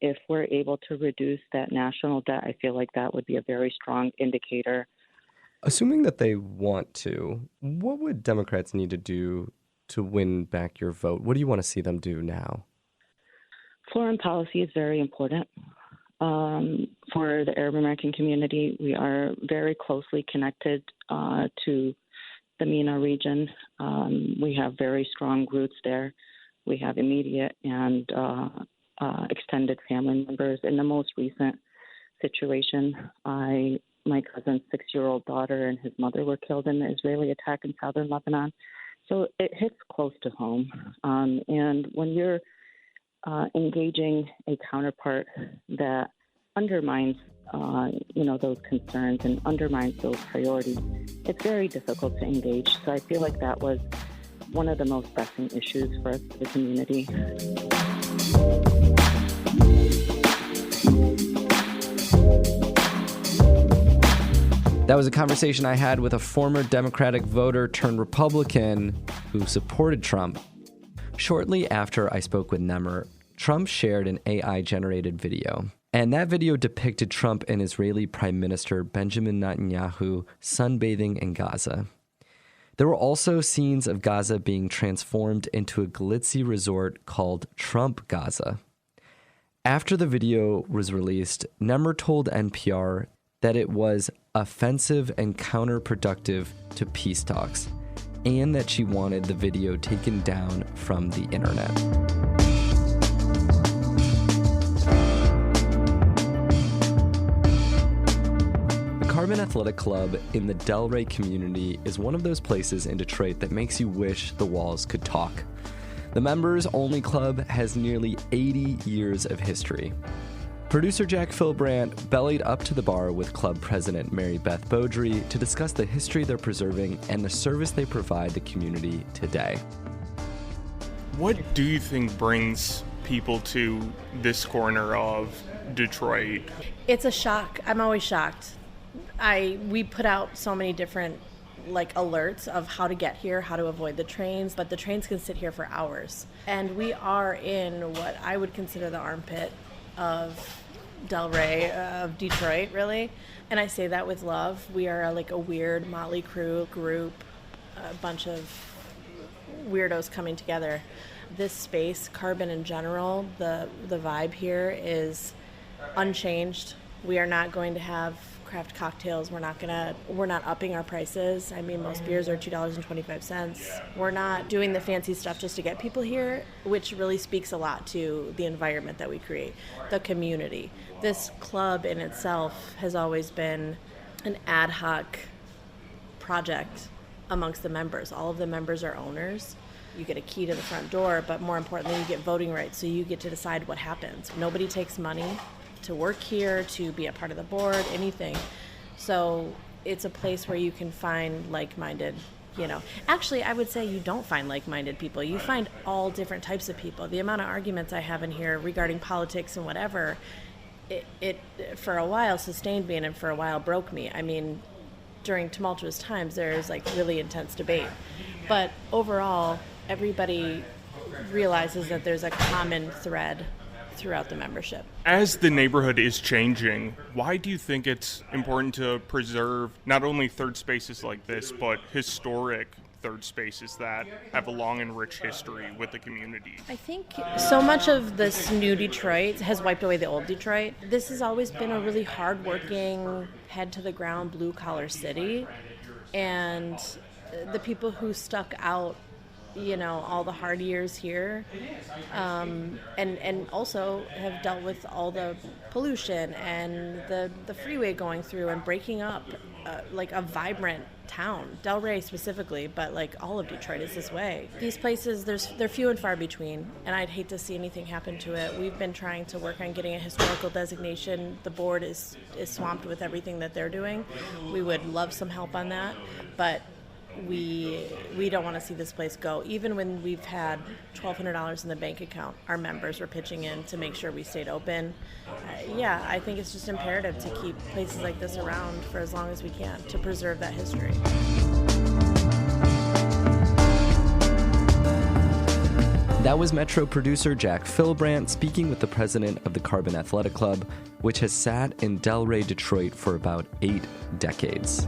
If we're able to reduce that national debt, I feel like that would be a very strong indicator. Assuming that they want to, what would Democrats need to do to win back your vote? What do you want to see them do now? Foreign policy is very important. For the Arab American community, we are very closely connected to the MENA region. We have very strong roots there. We have immediate and extended family members. In the most recent situation, my cousin's 6-year-old daughter and his mother were killed in the Israeli attack in southern Lebanon. So it hits close to home. And when you're engaging a counterpart that undermines, those concerns and undermines those priorities, it's very difficult to engage. So I feel like that was one of the most pressing issues for us as a community. That was a conversation I had with a former Democratic voter turned Republican who supported Trump. Shortly after I spoke with Nemer, Trump shared an AI-generated video. And that video depicted Trump and Israeli Prime Minister Benjamin Netanyahu sunbathing in Gaza. There were also scenes of Gaza being transformed into a glitzy resort called Trump Gaza. After the video was released, Nemer told NPR that it was offensive and counterproductive to peace talks, and that she wanted the video taken down from the internet. The Carbon Athletic Club in the Delray community is one of those places in Detroit that makes you wish the walls could talk. The members-only club has nearly 80 years of history. Producer Jack Philbrandt bellied up to the bar with club president Mary Beth Beaudry to discuss the history they're preserving and the service they provide the community today. What do you think brings people to this corner of Detroit? It's a shock. I'm always shocked. We put out so many different alerts of how to get here, how to avoid the trains, but the trains can sit here for hours. And we are in what I would consider the armpit of Delray, of Detroit, really. And I say that with love. We are a weird motley crew group, a bunch of weirdos coming together. This space, Carbon in general, the vibe here is unchanged. We are not going to have craft cocktails. We're not upping our prices. I mean, most beers are $2.25. We're not doing the fancy stuff just to get people here, which really speaks a lot to the environment that we create, the community. This club in itself has always been an ad hoc project amongst the members. All of the members are owners. You get a key to the front door, but more importantly, you get voting rights, so you get to decide what happens. Nobody takes money to work here, to be a part of the board, anything. So it's a place where you can find like-minded, Actually, I would say you don't find like-minded people. You find all different types of people. The amount of arguments I have in here regarding politics and whatever, it for a while sustained me and for a while broke me. I mean, during tumultuous times, there's like really intense debate. But overall, everybody realizes that there's a common thread throughout the membership. As the neighborhood is changing, why do you think it's important to preserve not only third spaces like this, but historic third spaces that have a long and rich history with the community? I think so much of this new Detroit has wiped away the old Detroit. This has always been a really hardworking, head-to-the-ground, blue-collar city. And the people who stuck out all the hard years here, and also have dealt with all the pollution and the freeway going through and breaking up like a vibrant town. Delray specifically, but like all of Detroit is this way. These places, they're few and far between, and I'd hate to see anything happen to it. We've been trying to work on getting a historical designation. The board is swamped with everything that they're doing. We would love some help on that, but we don't want to see this place go. Even when we've had $1,200 in the bank account, our members were pitching in to make sure we stayed open. I think it's just imperative to keep places like this around for as long as we can to preserve that history. That was Metro producer Jack Philbrandt speaking with the president of the Carbon Athletic Club, which has sat in Delray, Detroit for about 8 decades.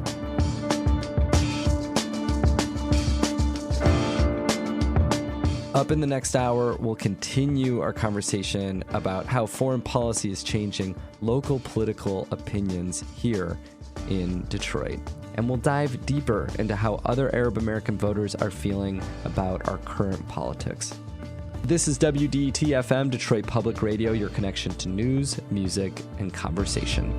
Up in the next hour, we'll continue our conversation about how foreign policy is changing local political opinions here in Detroit. And we'll dive deeper into how other Arab American voters are feeling about our current politics. This is WDET-FM, Detroit Public Radio, your connection to news, music, and conversation.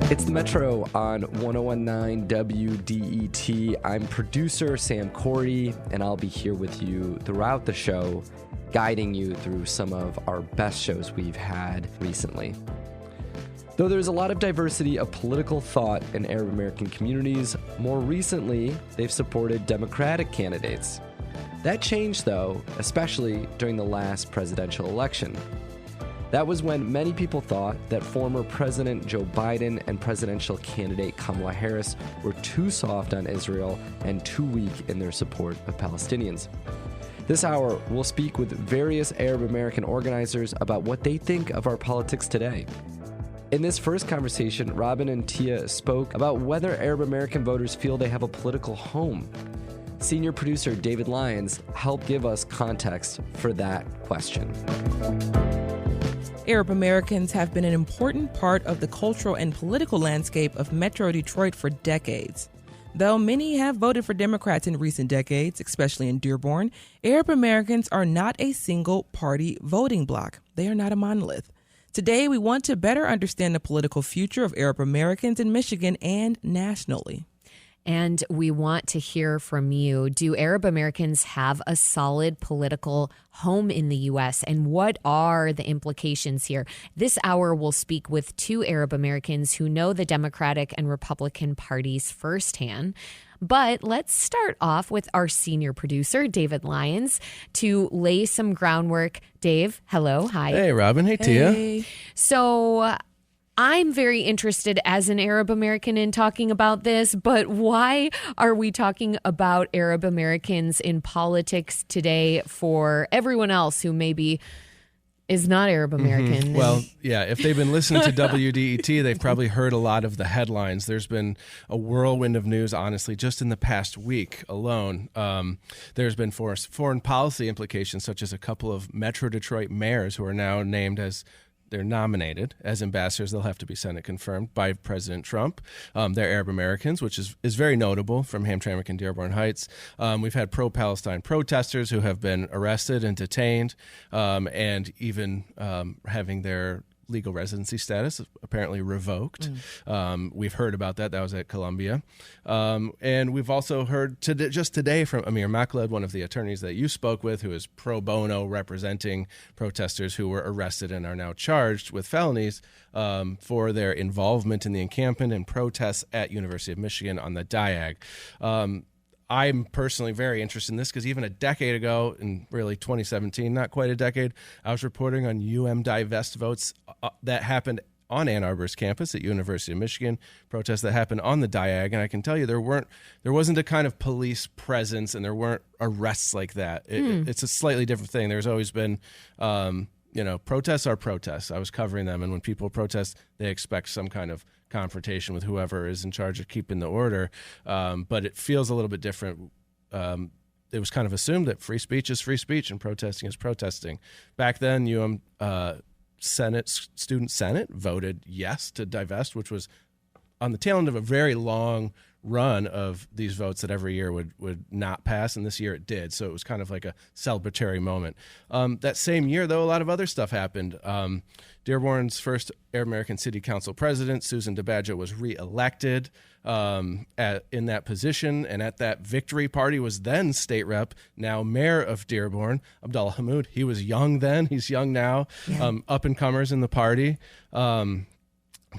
It's the Metro on 101.9 WDET. I'm producer Sam Corey, and I'll be here with you throughout the show, guiding you through some of our best shows we've had recently. Though there's a lot of diversity of political thought in Arab American communities, more recently, they've supported Democratic candidates. That changed, though, especially during the last presidential election. That was when many people thought that former President Joe Biden and presidential candidate Kamala Harris were too soft on Israel and too weak in their support of Palestinians. This hour, we'll speak with various Arab American organizers about what they think of our politics today. In this first conversation, Robin and Tia spoke about whether Arab American voters feel they have a political home. Senior producer David Lyons helped give us context for that question. Arab Americans have been an important part of the cultural and political landscape of Metro Detroit for decades. Though many have voted for Democrats in recent decades, especially in Dearborn, Arab Americans are not a single-party voting bloc. They are not a monolith. Today, we want to better understand the political future of Arab Americans in Michigan and nationally. And we want to hear from you. Do Arab Americans have a solid political home in the U.S.? And what are the implications here? This hour, we'll speak with 2 Arab Americans who know the Democratic and Republican parties firsthand. But let's start off with our senior producer, David Lyons, to lay some groundwork. Dave, hello. Hi. Hey, Robin. Hey, Tia. Hey. So I'm very interested as an Arab American in talking about this, but why are we talking about Arab Americans in politics today for everyone else who maybe is not Arab American. Mm-hmm. Well, yeah, if they've been listening to WDET, they've probably heard a lot of the headlines. There's been a whirlwind of news, honestly, just in the past week alone. There's been foreign policy implications, such as a couple of Metro Detroit mayors who are now named as they're nominated as ambassadors. They'll have to be Senate confirmed by President Trump. They're Arab Americans, which is very notable from Hamtramck and Dearborn Heights. We've had pro-Palestine protesters who have been arrested and detained, and even having their legal residency status apparently revoked. We've heard about that. That was at Columbia. And we've also heard just today from Amir Makhlad, one of the attorneys that you spoke with, who is pro bono representing protesters who were arrested and are now charged with felonies for their involvement in the encampment and protests at University of Michigan on the Diag. I'm personally very interested in this because even a decade ago, in really 2017, not quite a decade, I was reporting on divest votes that happened on Ann Arbor's campus at University of Michigan, protests that happened on the Diag, and I can tell you there wasn't a kind of police presence and there weren't arrests like that. It's a slightly different thing. There's always been, protests are protests. I was covering them, and when people protest, they expect some kind of confrontation with whoever is in charge of keeping the order, but it feels a little bit different. It was kind of assumed that free speech is free speech and protesting is protesting. Back then, Student Senate voted yes to divest, which was on the tail end of a very long run of these votes that every year would not pass, and this year it did. So it was kind of like a celebratory moment. That same year, though, a lot of other stuff happened. Dearborn's first Arab American City Council president, Susan DiBaggio, was reelected in that position, and at that victory party was then state rep, now mayor of Dearborn, Abdullah Hammoud. He was young then, he's young now, up-and-comers in the party.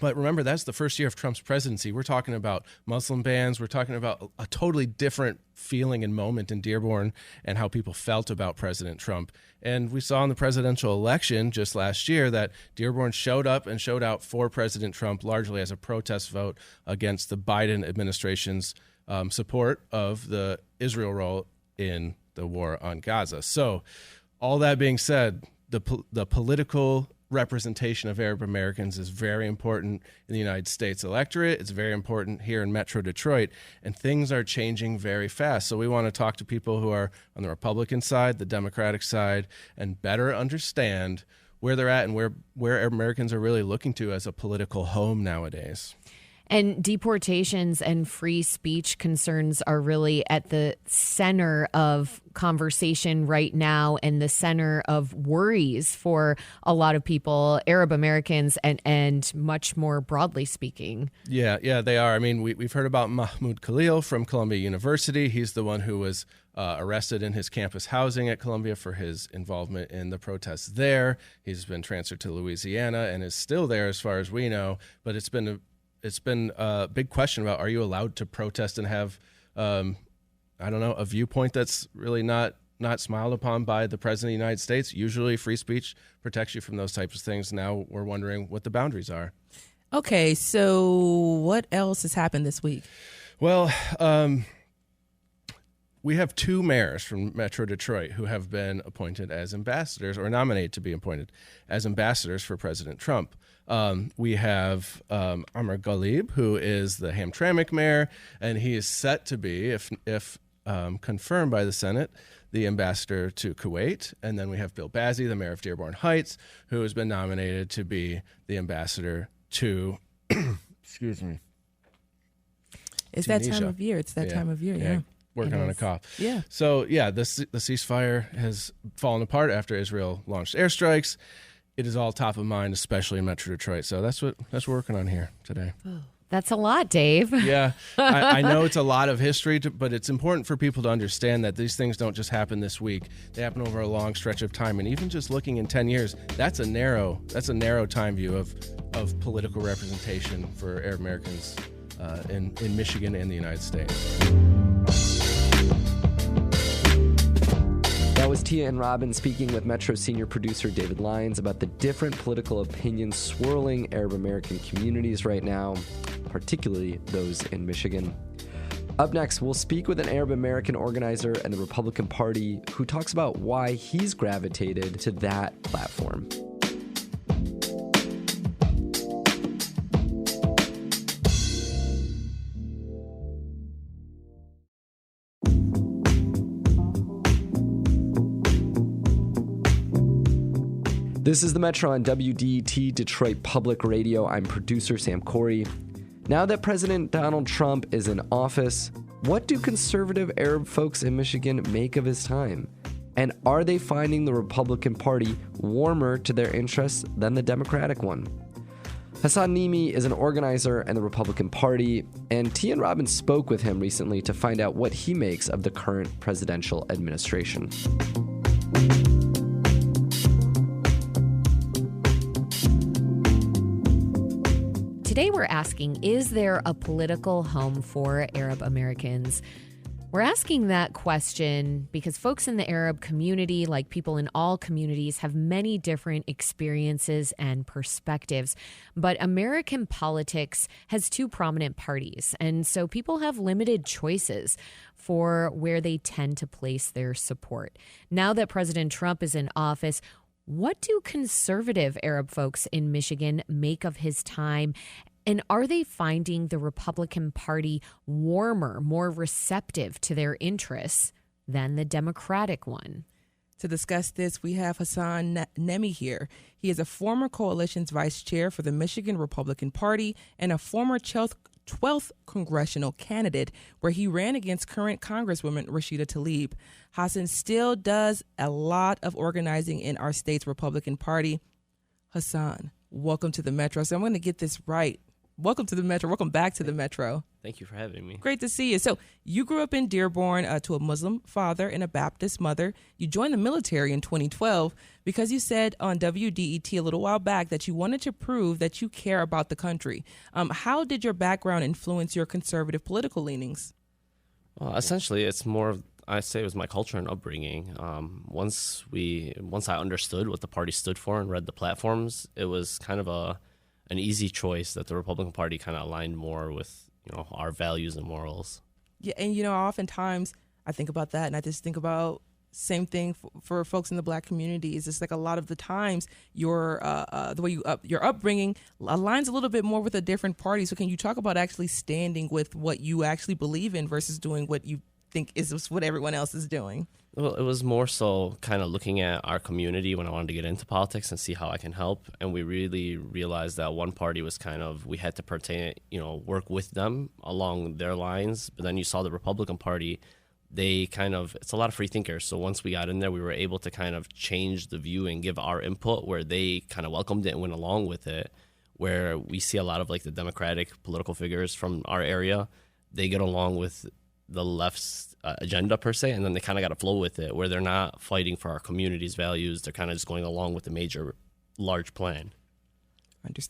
But remember, that's the first year of Trump's presidency. We're talking about Muslim bans. We're talking about a totally different feeling and moment in Dearborn and how people felt about President Trump. And we saw in the presidential election just last year that Dearborn showed up and showed out for President Trump largely as a protest vote against the Biden administration's support of the Israel role in the war on Gaza. So all that being said, the political representation of Arab Americans is very important in the United States electorate. It's very important here in Metro Detroit, and things are changing very fast. So we want to talk to people who are on the Republican side, the Democratic side, and better understand where they're at and where Arab Americans are really looking to as a political home nowadays. And deportations and free speech concerns are really at the center of conversation right now and the center of worries for a lot of people, Arab Americans and much more broadly speaking. Yeah, they are. I mean, we've heard about Mahmoud Khalil from Columbia University. He's the one who was arrested in his campus housing at Columbia for his involvement in the protests there. He's been transferred to Louisiana and is still there as far as we know, but it's been a big question about, are you allowed to protest and have, a viewpoint that's really not smiled upon by the President of the United States? Usually free speech protects you from those types of things. Now we're wondering what the boundaries are. Okay, so what else has happened this week? Well, we have two mayors from Metro Detroit who have been appointed as ambassadors or nominated to be appointed as ambassadors for President Trump. We have Amr Ghalib, who is the Hamtramck mayor, and he is set to be, if confirmed by the Senate, the ambassador to Kuwait. And then we have Bill Bazzi, the mayor of Dearborn Heights, who has been nominated to be the ambassador to, excuse me. It's Tunisia. That time of year. It's that time of year, yeah. Working on a cough. Yeah. So, the ceasefire has fallen apart after Israel launched airstrikes. It is all top of mind, especially in Metro Detroit. So that's what we're working on here today. Oh, that's a lot, Dave. Yeah, I know it's a lot of history, but it's important for people to understand that these things don't just happen this week. They happen over a long stretch of time, and even just looking in 10 years, that's a narrow time view of political representation for Arab Americans in Michigan and the United States. That was Tia and Robin speaking with Metro senior producer David Lyons about the different political opinions swirling Arab American communities right now, particularly those in Michigan. Up next, we'll speak with an Arab American organizer in the Republican Party who talks about why he's gravitated to that platform. This is The Metro on WDET Detroit Public Radio. I'm producer Sam Corey. Now that President Donald Trump is in office, what do conservative Arab folks in Michigan make of his time? And are they finding the Republican Party warmer to their interests than the Democratic one? Hassan Nimi is an organizer in the Republican Party, and T.N. Robbins spoke with him recently to find out what he makes of the current presidential administration. Today we're asking, is there a political home for Arab Americans? We're asking that question because folks in the Arab community, like people in all communities, have many different experiences and perspectives. But American politics has two prominent parties, and so people have limited choices for where they tend to place their support. Now that President Trump is in office, what do conservative Arab folks in Michigan make of his time? And are they finding the Republican Party warmer, more receptive to their interests than the Democratic one? To discuss this, we have Hassan Nemi here. He is a former coalition's vice chair for the Michigan Republican Party and a former 12th congressional candidate, where he ran against current Congresswoman Rashida Tlaib. Hassan still does a lot of organizing in our state's Republican Party. Hassan, welcome to the Metro. So I'm going to get this right. Welcome to the Metro. Welcome back to the Metro. Thank you for having me. Great to see you. So you grew up in Dearborn to a Muslim father and a Baptist mother. You joined the military in 2012 because you said on WDET a little while back that you wanted to prove that you care about the country. How did your background influence your conservative political leanings? Well, essentially, it's more of, I'd say it was my culture and upbringing. Once I understood what the party stood for and read the platforms, it was kind of an easy choice that the Republican Party kind of aligned more with, our values and morals. Yeah, and oftentimes I think about that, and I just think about same thing for folks in the Black community. Is just like a lot of the times your the way your upbringing aligns a little bit more with a different party. So can you talk about actually standing with what you actually believe in versus doing what you think is what everyone else is doing? Well, it was more so kind of looking at our community when I wanted to get into politics and see how I can help. And we really realized that one party was we had to pertain, work with them along their lines. But then you saw the Republican Party, it's a lot of free thinkers. So once we got in there, we were able to kind of change the view and give our input, where they kind of welcomed it and went along with it, where we see a lot of like the Democratic political figures from our area, they get along with the left's agenda per se, and then they kind of got to flow with it, where they're not fighting for our community's values. They're kind of just going along with the large plan.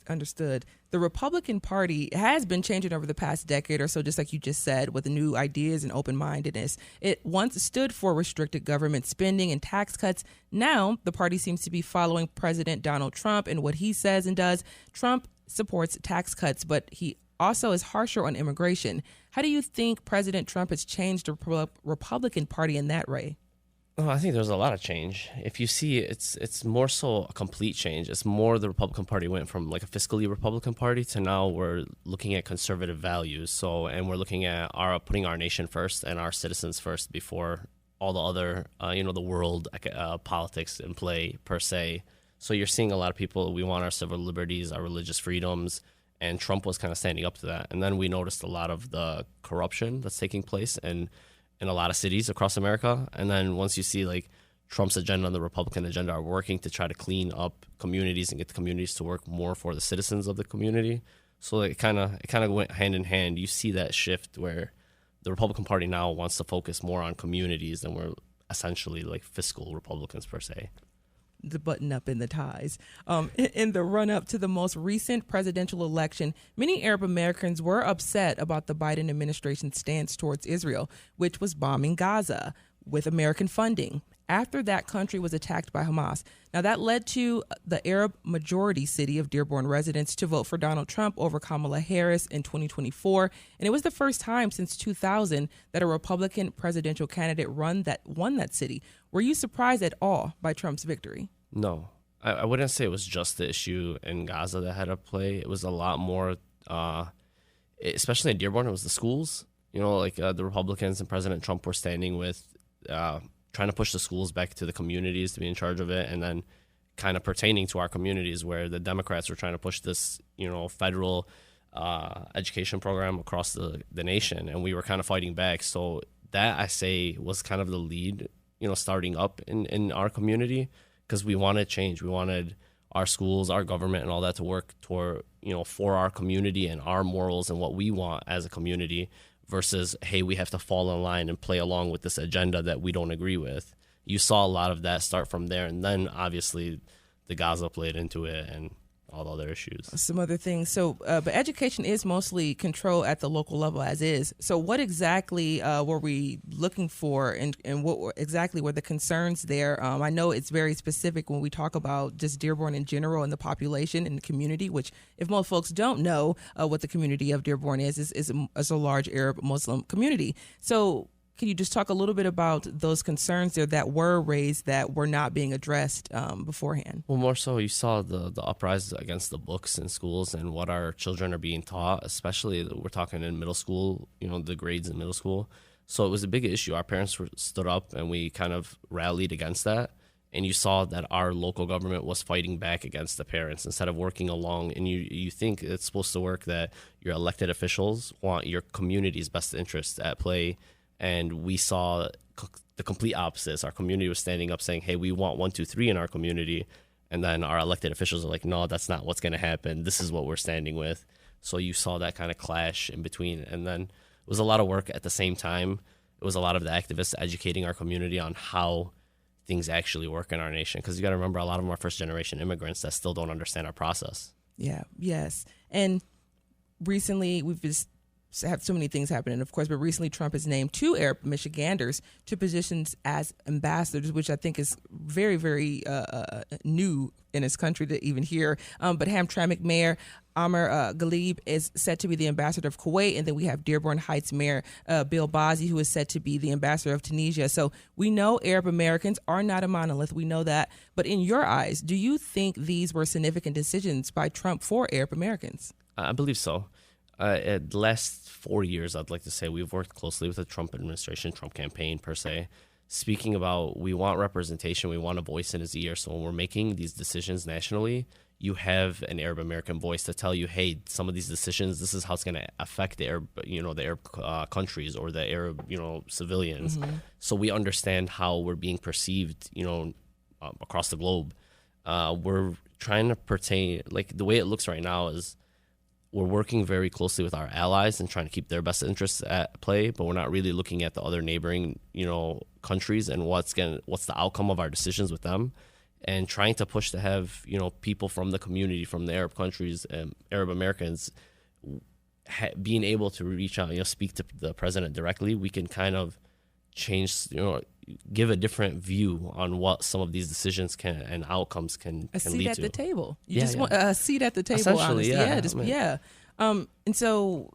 Understood. The Republican Party has been changing over the past decade or so, just like you just said, with new ideas and open-mindedness. It once stood for restricted government spending and tax cuts. Now the party seems to be following President Donald Trump and what he says and does. Trump supports tax cuts, but he also is harsher on immigration. How do you think President Trump has changed the Republican Party in that way? Oh, I think there's a lot of change. If you see, it's more so a complete change. It's more the Republican Party went from like a fiscally Republican Party to now we're looking at conservative values. And we're looking at putting our nation first and our citizens first before all the other, the world politics in play per se. So you're seeing a lot of people, we want our civil liberties, our religious freedoms, and Trump was kind of standing up to that. And then we noticed a lot of the corruption that's taking place in a lot of cities across America. And then once you see like Trump's agenda and the Republican agenda are working to try to clean up communities and get the communities to work more for the citizens of the community. So it kind of went hand in hand. You see that shift where the Republican Party now wants to focus more on communities, and we're essentially like fiscal Republicans per se. The button up in the ties. In the run-up to the most recent presidential election, many Arab Americans were upset about the Biden administration's stance towards Israel, which was bombing Gaza with American funding. after that country was attacked by Hamas. Now, that led to the Arab majority city of Dearborn residents to vote for Donald Trump over Kamala Harris in 2024. And it was the first time since 2000 that a Republican presidential candidate won that city. Were you surprised at all by Trump's victory? No. I wouldn't say it was just the issue in Gaza that had at play. It was a lot more, especially in Dearborn, it was the schools. The Republicans and President Trump were standing with trying to push the schools back to the communities to be in charge of it, and then kind of pertaining to our communities, where the Democrats were trying to push this, federal education program across the nation, and we were kind of fighting back. So that, I say, was kind of the lead, starting up in our community, because we wanted change. We wanted our schools, our government, and all that to work toward, for our community and our morals and what we want as a community, versus, hey, we have to fall in line and play along with this agenda that we don't agree with. You saw a lot of that start from there, and then obviously the Gaza played into it and all the other issues. Some other things. So, but education is mostly controlled at the local level as is. So what exactly were we looking for, and what exactly were the concerns there? I know it's very specific when we talk about just Dearborn in general and the population and the community, which, if most folks don't know what the community of Dearborn is a large Arab Muslim community. So can you just talk a little bit about those concerns there that were raised that were not being addressed beforehand? Well, more so, you saw the uprise against the books in schools and what our children are being taught, especially we're talking in middle school, the grades in middle school. So it was a big issue. Our parents stood up and we kind of rallied against that. And you saw that our local government was fighting back against the parents instead of working along. And you think it's supposed to work that your elected officials want your community's best interests at play. And we saw the complete opposite. Our community was standing up saying, hey, we want 1, 2, 3 in our community. And then our elected officials are like, no, that's not what's going to happen. This is what we're standing with. So you saw that kind of clash in between. And then it was a lot of work at the same time. It was a lot of the activists educating our community on how things actually work in our nation. Because you got to remember, a lot of them are first-generation immigrants that still don't understand our process. Yeah, yes. And recently, we've just have so many things happening, of course, but recently Trump has named 2 Arab Michiganders to positions as ambassadors, which I think is very, very new in his country to even hear. But Hamtramck Mayor Amr Ghalib is set to be the ambassador of Kuwait, and then we have Dearborn Heights Mayor Bill Bazzi, who is set to be the ambassador of Tunisia. So we know Arab Americans are not a monolith. We know that. But in your eyes, do you think these were significant decisions by Trump for Arab Americans? I believe so. The last 4 years, I'd like to say, we've worked closely with the Trump administration, Trump campaign per se, speaking about we want representation, we want a voice in his ear. So when we're making these decisions nationally, you have an Arab American voice to tell you, hey, some of these decisions, this is how it's going to affect the Arab, the Arab countries or the Arab, civilians. Mm-hmm. So we understand how we're being perceived, across the globe. We're trying to pertain, like the way it looks right now is, we're working very closely with our allies and trying to keep their best interests at play, but we're not really looking at the other neighboring, countries and what's the outcome of our decisions with them, and trying to push to have, people from the community, from the Arab countries, Arab Americans, being able to reach out, speak to the president directly. We can kind of change, give a different view on what some of these decisions can and outcomes can lead to. A seat at the table. You just want a seat at the table, honestly. And so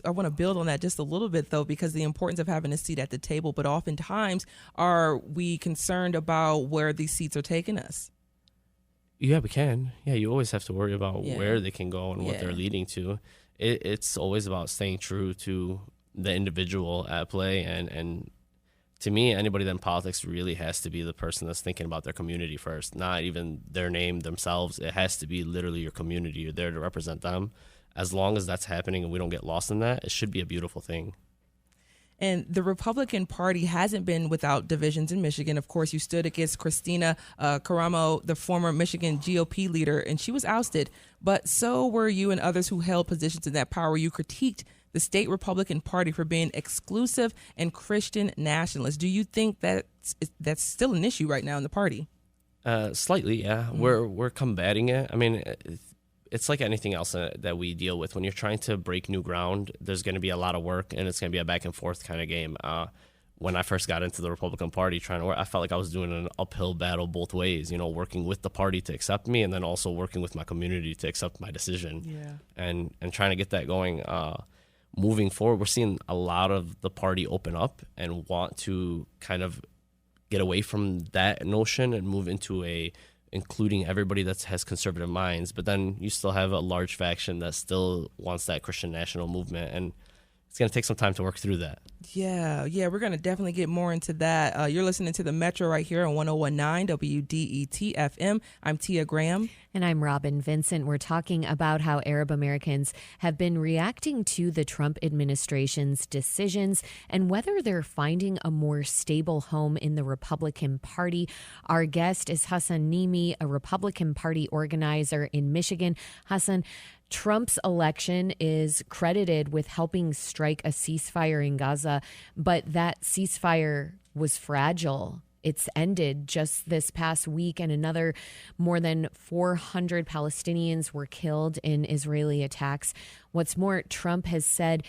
I want to build on that just a little bit, though, because the importance of having a seat at the table, but oftentimes are we concerned about where these seats are taking us? Yeah, we can. Yeah, you always have to worry about where they can go and what they're leading to. It's always about staying true to the individual at play, and to me, anybody that in politics really has to be the person that's thinking about their community first, not even their name themselves. It has to be literally your community. You're there to represent them. As long as that's happening and we don't get lost in that, it should be a beautiful thing. And the Republican Party hasn't been without divisions in Michigan. Of course, you stood against Christina Caramo, the former Michigan GOP leader, and she was ousted. But so were you and others who held positions in that power. You critiqued the state Republican Party for being exclusive and Christian nationalist. Do you think that's still an issue right now in the party? Slightly, yeah. Mm-hmm. We're combating it. I mean, it's like anything else that we deal with. When you're trying to break new ground, there's going to be a lot of work, and it's going to be a back and forth kind of game. when I first got into the Republican Party trying to work, I felt like I was doing an uphill battle both ways, working with the party to accept me and then also working with my community to accept my decision. And trying to get that going. Moving forward, we're seeing a lot of the party open up and want to kind of get away from that notion and move into including everybody that has conservative minds. But then you still have a large faction that still wants that Christian national movement, and it's going to take some time to work through that. Yeah, we're going to definitely get more into that. You're listening to The Metro right here on 101.9 WDET FM. I'm Tia Graham. And I'm Robin Vincent. We're talking about how Arab Americans have been reacting to the Trump administration's decisions and whether they're finding a more stable home in the Republican Party. Our guest is Hassan Nimi, a Republican Party organizer in Michigan. Hassan, Trump's election is credited with helping strike a ceasefire in Gaza, but that ceasefire was fragile. It's ended just this past week, and another more than 400 Palestinians were killed in Israeli attacks. What's more, Trump has said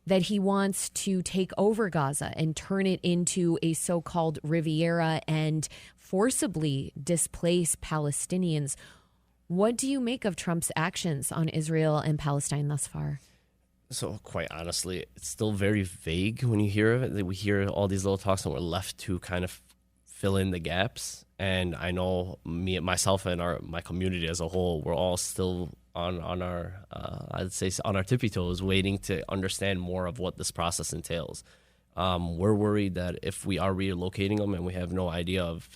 that he wants to take over Gaza and turn it into a so-called Riviera and forcibly displace Palestinians. What do you make of Trump's actions on Israel and Palestine thus far? So quite honestly, it's still very vague when you hear of it. We hear all these little talks and we're left to kind of fill in the gaps. And I know myself and my community as a whole, we're all still on our, I'd say on our tippy toes, waiting to understand more of what this process entails. We're worried that if we are relocating them and we have no idea of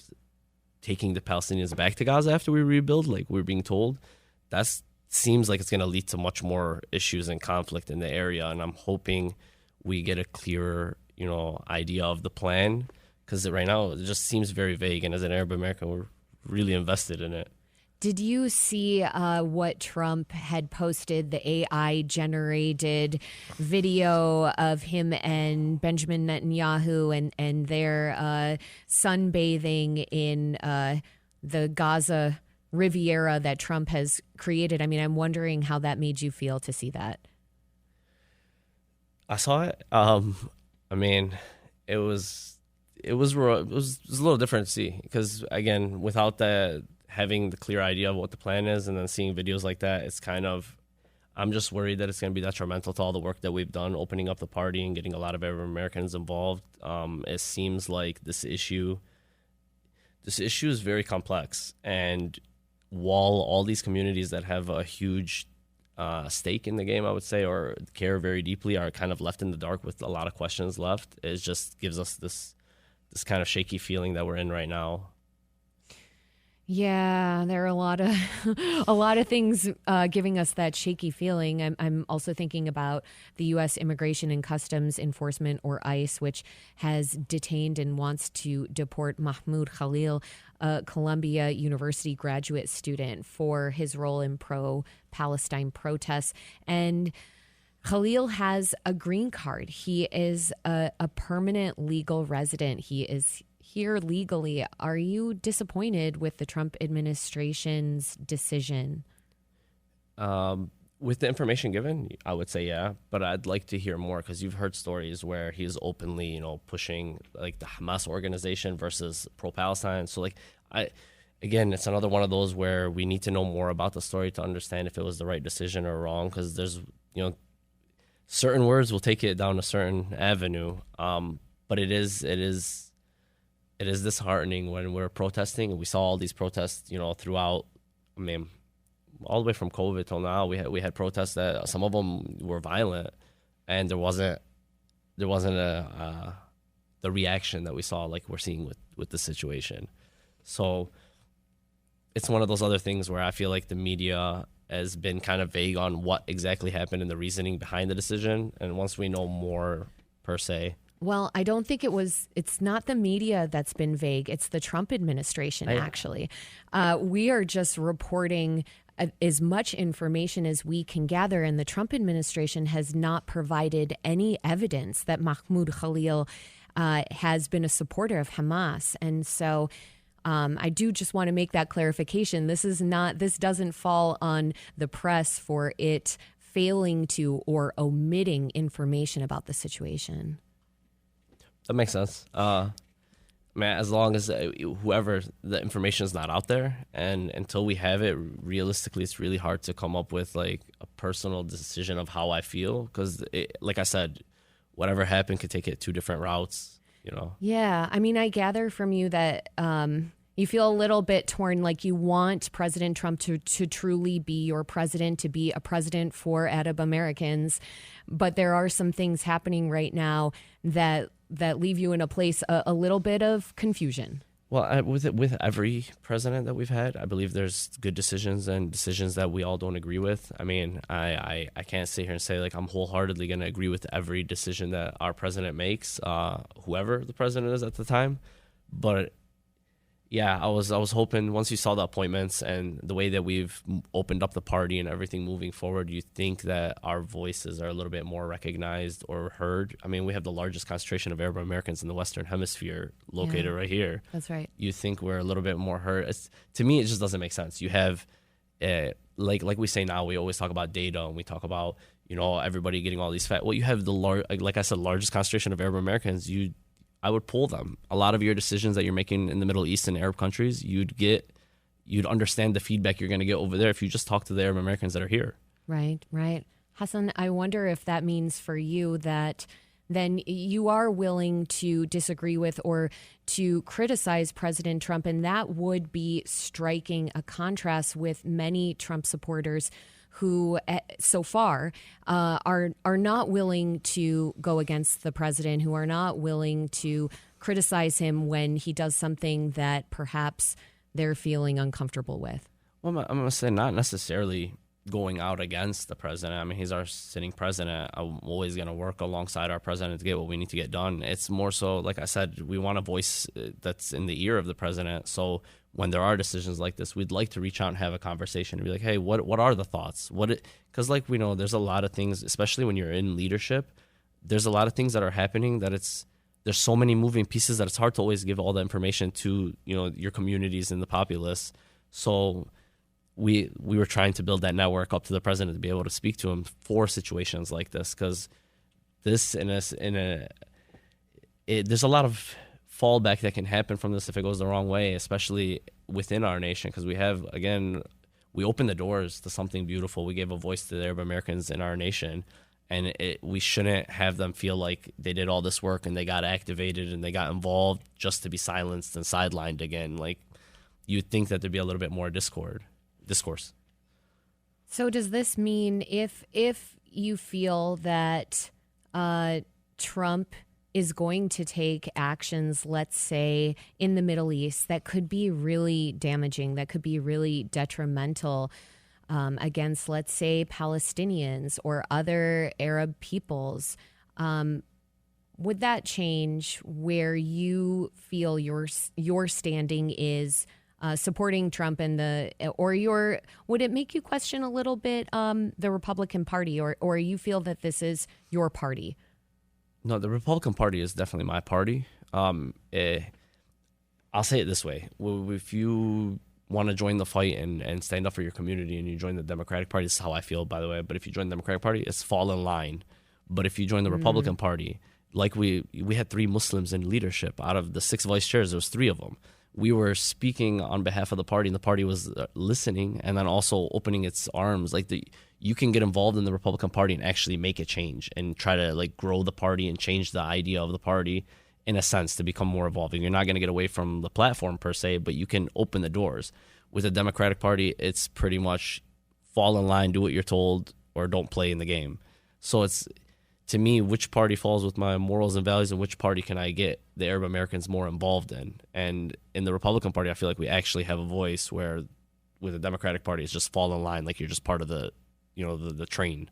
taking the Palestinians back to Gaza after we rebuild, like we're being told, that seems like it's going to lead to much more issues and conflict in the area. And I'm hoping we get a clearer, idea of the plan, because right now it just seems very vague. And as an Arab American, we're really invested in it. Did you see what Trump had posted, the AI-generated video of him and Benjamin Netanyahu and their sunbathing in the Gaza Riviera that Trump has created? I mean, I'm wondering how that made you feel to see that. I saw it. I mean, it was a little different to see because, again, without having the clear idea of what the plan is and then seeing videos like that, it's kind of, I'm just worried that it's going to be detrimental to all the work that we've done, opening up the party and getting a lot of Arab Americans involved. It seems like this issue is very complex, and while all these communities that have a huge stake in the game, I would say, or care very deeply, are kind of left in the dark with a lot of questions left, it just gives us this kind of shaky feeling that we're in right now. Yeah, there are a lot of things giving us that shaky feeling. I'm also thinking about the U.S. Immigration and Customs Enforcement, or ICE, which has detained and wants to deport Mahmoud Khalil, a Columbia University graduate student, for his role in pro-Palestine protests. And Khalil has a green card. He is a permanent legal resident. He is here legally. Are you disappointed with the Trump administration's decision? With the information given, I would say yeah, but I'd like to hear more, because you've heard stories where he's openly, pushing like the Hamas organization versus pro-Palestine. So again, it's another one of those where we need to know more about the story to understand if it was the right decision or wrong, because there's, certain words will take it down a certain avenue. But it is disheartening when we're protesting, and we saw all these protests, throughout. I mean, all the way from COVID till now, we had protests that some of them were violent, and there wasn't the reaction that we saw like we're seeing with the situation. So it's one of those other things where I feel like the media has been kind of vague on what exactly happened and the reasoning behind the decision. And once we know more, per se. Well, I don't think it's not the media that's been vague. It's the Trump administration, actually. We are just reporting as much information as we can gather, and the Trump administration has not provided any evidence that Mahmoud Khalil has been a supporter of Hamas. And so I do just want to make that clarification. This doesn't fall on the press for it failing to or omitting information about the situation. That makes sense. Man, as long as whoever the information is not out there, and until we have it, realistically, it's really hard to come up with like a personal decision of how I feel. Because, like I said, whatever happened could take it two different routes. Yeah, I mean, I gather from you that you feel a little bit torn, like you want President Trump to truly be your president, to be a president for Arab Americans. But there are some things happening right now that leave you in a place a little bit of confusion. Well, with every president that we've had, I believe there's good decisions and decisions that we all don't agree with. I mean, I can't sit here and say like I'm wholeheartedly going to agree with every decision that our president makes, whoever the president is at the time. But yeah, I was hoping once you saw the appointments and the way that we've opened up the party and everything moving forward, you think that our voices are a little bit more recognized or heard. I mean, we have the largest concentration of Arab Americans in the Western Hemisphere located right here. That's right. You think we're a little bit more heard. To me, it just doesn't make sense. You have, like we say now, we always talk about data and we talk about, everybody getting all these facts. Well, you have like I said, largest concentration of Arab Americans. I would pull them. A lot of your decisions that you're making in the Middle East and Arab countries, you'd understand the feedback you're going to get over there if you just talk to the Arab Americans that are here. Right. Hassan, I wonder if that means for you that then you are willing to disagree with or to criticize President Trump, and that would be striking a contrast with many Trump supporters who so far are not willing to go against the president, who are not willing to criticize him when he does something that perhaps they're feeling uncomfortable with. Well, I'm going to say not necessarily going out against the president. I mean, he's our sitting president. I'm always going to work alongside our president to get what we need to get done. It's more so, like I said, we want a voice that's in the ear of the president. So when there are decisions like this, we'd like to reach out and have a conversation and be like, hey, what are the thoughts? Because like we know, there's a lot of things, especially when you're in leadership, there's a lot of things that are happening that there's so many moving pieces that it's hard to always give all the information to, your communities and the populace. So we were trying to build that network up to the president to be able to speak to him for situations like this, because there's a lot of fallback that can happen from this if it goes the wrong way, especially within our nation, because we opened the doors to something beautiful. We gave a voice to the Arab Americans in our nation, and we shouldn't have them feel like they did all this work and they got activated and they got involved just to be silenced and sidelined again. Like, you'd think that there'd be a little bit more discourse. So does this mean if you feel that Trump is going to take actions, let's say, in the Middle East that could be really damaging, that could be really detrimental against, let's say, Palestinians or other Arab peoples, would that change where you feel your standing is supporting Trump would it make you question a little bit the Republican Party, or you feel that this is your party? No, the Republican Party is definitely my party. I'll say it this way. If you want to join the fight and stand up for your community and you join the Democratic Party, this is how I feel, by the way, but if you join the Democratic Party, it's fall in line. But if you join the Republican Party, like we had 3 Muslims in leadership. Out of the 6 vice chairs, there was 3 of them. We were speaking on behalf of the party, and the party was listening and then also opening its arms. You can get involved in the Republican Party and actually make a change and try to grow the party and change the idea of the party in a sense to become more evolving. You're not going to get away from the platform per se, but you can open the doors. With the Democratic Party, it's pretty much fall in line, do what you're told, or don't play in the game. So it's, to me, which party falls with my morals and values and which party can I get the Arab Americans more involved in? And in the Republican Party, I feel like we actually have a voice, where with the Democratic Party, it's just fall in line, like you're just part of the train.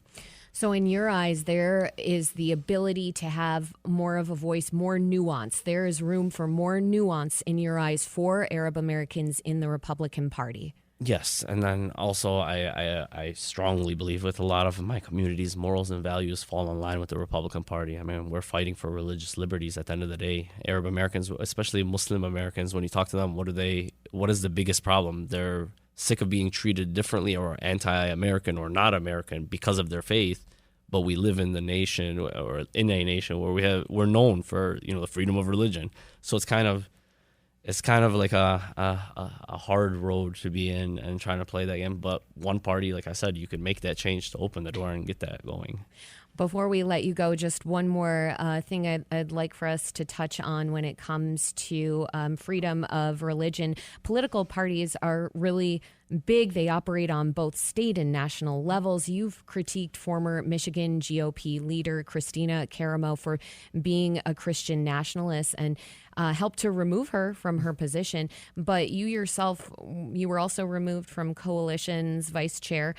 So in your eyes, there is the ability to have more of a voice, more nuance. There is room for more nuance in your eyes for Arab Americans in the Republican Party. Yes, and then also I strongly believe with a lot of my community's morals and values fall in line with the Republican Party. I mean, we're fighting for religious liberties at the end of the day. Arab Americans, especially Muslim Americans, when you talk to them, what is the biggest problem? They're sick of being treated differently or anti-American or not American because of their faith, but we live in the nation or in a nation where we're known for, the freedom of religion. So it's kind of like a hard road to be in and trying to play that game. But one party, like I said, you could make that change to open the door and get that going. Before we let you go, just one more thing I'd like for us to touch on when it comes to freedom of religion. Political parties are really big. They operate on both state and national levels. You've critiqued former Michigan GOP leader Christina Caramo for being a Christian nationalist and helped to remove her from her position. But you yourself, you were also removed from Coalition's vice chair.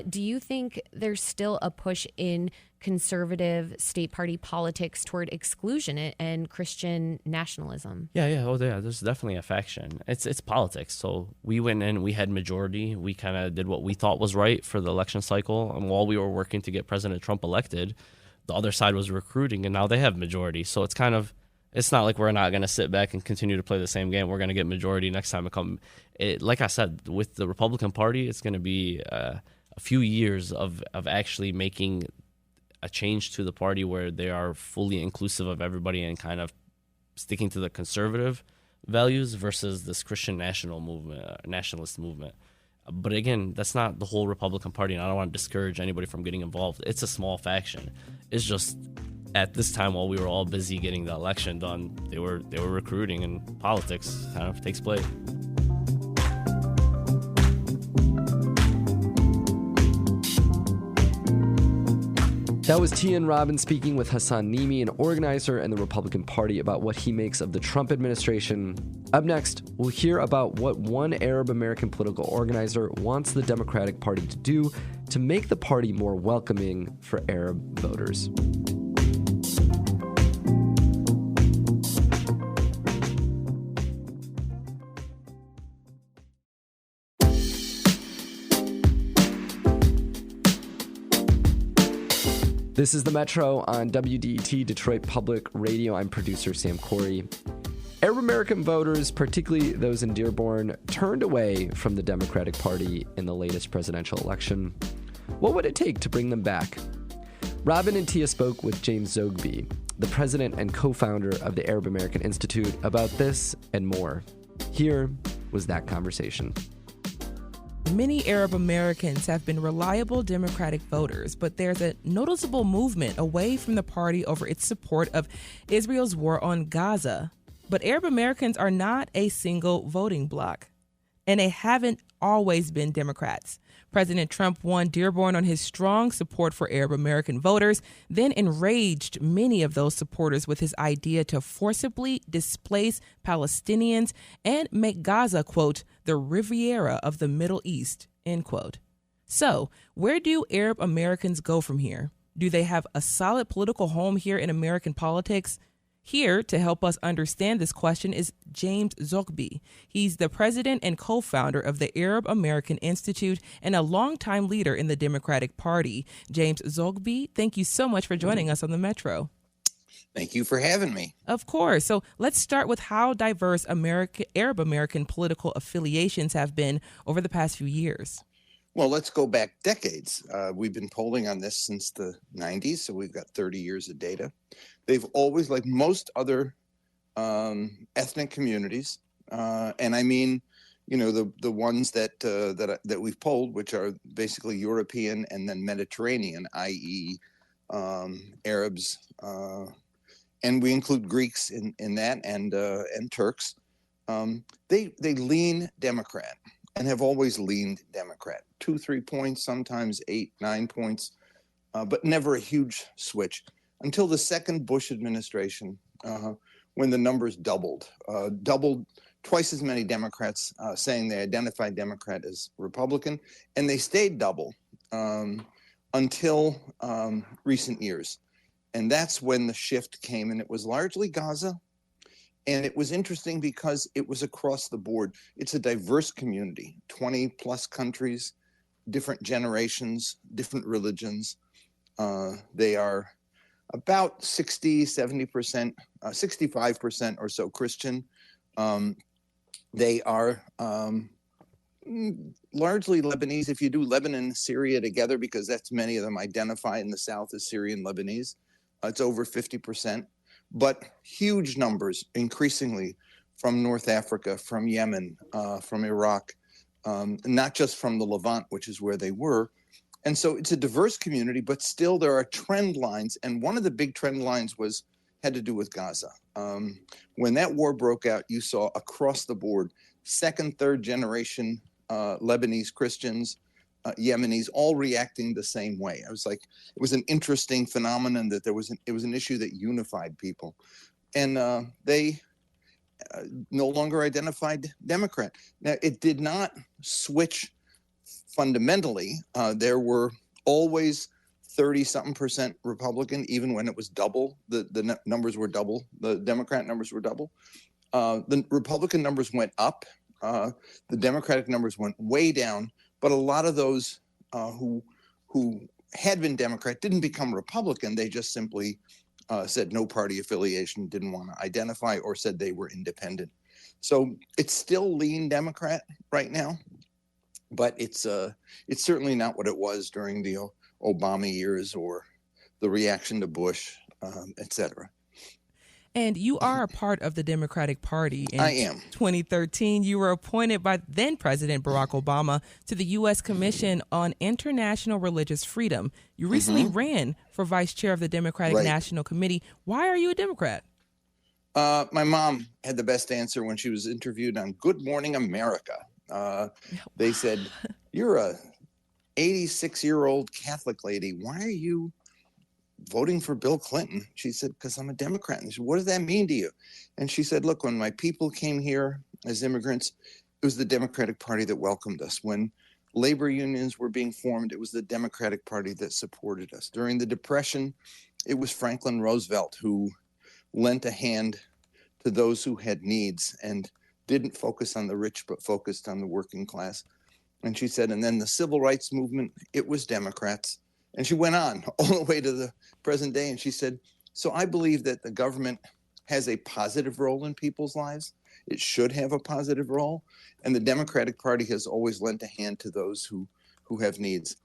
Do you think there's still a push in conservative state party politics toward exclusion and Christian nationalism? Yeah. There's definitely a faction. It's politics. So we went in, we had majority. We kind of did what we thought was right for the election cycle. And while we were working to get President Trump elected, the other side was recruiting, and now they have majority. So it's not like we're not going to sit back and continue to play the same game. We're going to get majority next time it comes. Like I said, with the Republican Party, it's going to be a few years of actually making a change to the party where they are fully inclusive of everybody and kind of sticking to the conservative values versus this Christian nationalist movement. But again, that's not the whole Republican Party, and I don't want to discourage anybody from getting involved. It's a small faction. It's just at this time, while we were all busy getting the election done, they were recruiting, and politics kind of takes place. That was Tian Robin speaking with Hassan Nimi, an organizer in the Republican Party, about what he makes of the Trump administration. Up next, we'll hear about what one Arab American political organizer wants the Democratic Party to do to make the party more welcoming for Arab voters. This is The Metro on WDET Detroit Public Radio. I'm producer Sam Corey. Arab American voters, particularly those in Dearborn, turned away from the Democratic Party in the latest presidential election. What would it take to bring them back? Robin and Tia spoke with James Zogby, the president and co-founder of the Arab American Institute, about this and more. Here was that conversation. Many Arab Americans have been reliable Democratic voters, but there's a noticeable movement away from the party over its support of Israel's war on Gaza. But Arab Americans are not a single voting bloc, and they haven't always been Democrats. President Trump won Dearborn on his strong support for Arab American voters, then enraged many of those supporters with his idea to forcibly displace Palestinians and make Gaza, quote, the Riviera of the Middle East, end quote. So, where do Arab Americans go from here? Do they have a solid political home here in American politics? Here to help us understand this question is James Zogby. He's the president and co-founder of the Arab American Institute and a longtime leader in the Democratic Party. James Zogby, thank you so much for joining us on the Metro. Thank you for having me. Of course. So let's start with how diverse Arab American political affiliations have been over the past few years. Well, let's go back decades. We've been polling on this since the 90s, so we've got 30 years of data. They've always, like most other ethnic communities, and I mean, the ones that we've polled, which are basically European and then Mediterranean, i.e., Arabs, and we include Greeks in that, and Turks. They lean Democrat and have always leaned Democrat. 2-3 points, sometimes 8-9 points, but never a huge switch until the second Bush administration, when the numbers doubled twice as many Democrats saying they identified Democrat as Republican, and they stayed double until recent years. And that's when the shift came, and it was largely Gaza. And it was interesting because it was across the board. It's a diverse community, 20 plus countries, different generations, different religions. They are about 60-70%, 65% or so Christian. They are largely Lebanese. If you do Lebanon and Syria together, because that's many of them identify in the South as Syrian Lebanese, it's over 50%. But huge numbers, increasingly, from North Africa, from Yemen, from Iraq, not just from the Levant, which is where they were. And so it's a diverse community, but still there are trend lines. And one of the big trend lines had to do with Gaza. When that war broke out, you saw across the board, second, third generation Lebanese Christians, Yemenis, all reacting the same way. It was an interesting phenomenon that it was an issue that unified people. And they no longer identified Democrat. Now, it did not switch fundamentally. There were always 30-something% Republican, even when it was double. The numbers were double. The Democrat numbers were double. The Republican numbers went up. The Democratic numbers went way down. But a lot of those who had been Democrat didn't become Republican. They just simply said no party affiliation, didn't want to identify, or said they were independent. So it's still lean Democrat right now, but it's certainly not what it was during the Obama years or the reaction to Bush, et cetera. And you are a part of the Democratic Party. In I am. 2013, you were appointed by then President Barack Obama to the U.S. Commission on International Religious Freedom. You recently ran for vice chair of the Democratic National Committee. Why are you a Democrat? My mom had the best answer when she was interviewed on Good Morning America. They said, "You're a 86-year-old Catholic lady. Why are you voting for Bill Clinton?" She said, "Because I'm a Democrat." And she said, "What does that mean to you?" And she said, "Look, when my people came here as immigrants, it was the Democratic Party that welcomed us. When labor unions were being formed, it was the Democratic Party that supported us. During the Depression, it was Franklin Roosevelt who lent a hand to those who had needs and didn't focus on the rich, but focused on the working class." And she said, and then the civil rights movement, it was Democrats. And she went on all the way to the present day. And she said, "So I believe that the government has a positive role in people's lives. It should have a positive role. And the Democratic Party has always lent a hand to those who have needs."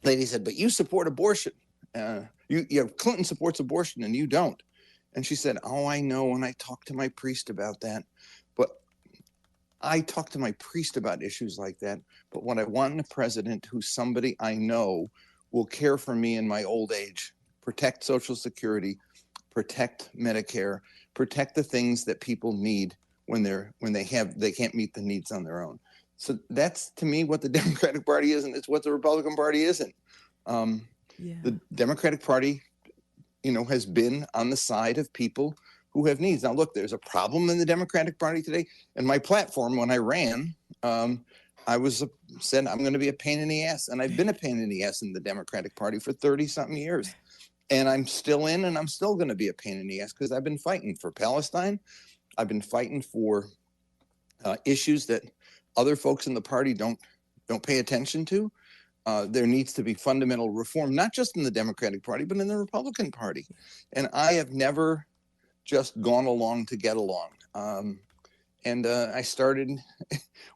Lady said, "But you support abortion. Clinton supports abortion and you don't." And she said, "Oh, I know. And I talked to my priest about that. But I talk to my priest about issues like that. But what I want in a president who's somebody I know will care for me in my old age, protect Social Security, protect Medicare, protect the things that people need when they can't meet the needs on their own." So that's, to me, what the Democratic Party is, and it's what the Republican Party isn't. The Democratic Party, has been on the side of people who have needs. Now, look, there's a problem in the Democratic Party today. And my platform, when I ran, I said I'm going to be a pain in the ass, and I've been a pain in the ass in the Democratic Party for 30-something years, and I'm still in, and I'm still going to be a pain in the ass because I've been fighting for Palestine. I've been fighting for issues that other folks in the party don't pay attention to. There needs to be fundamental reform, not just in the Democratic Party, but in the Republican Party. And I have never just gone along to get along. And I started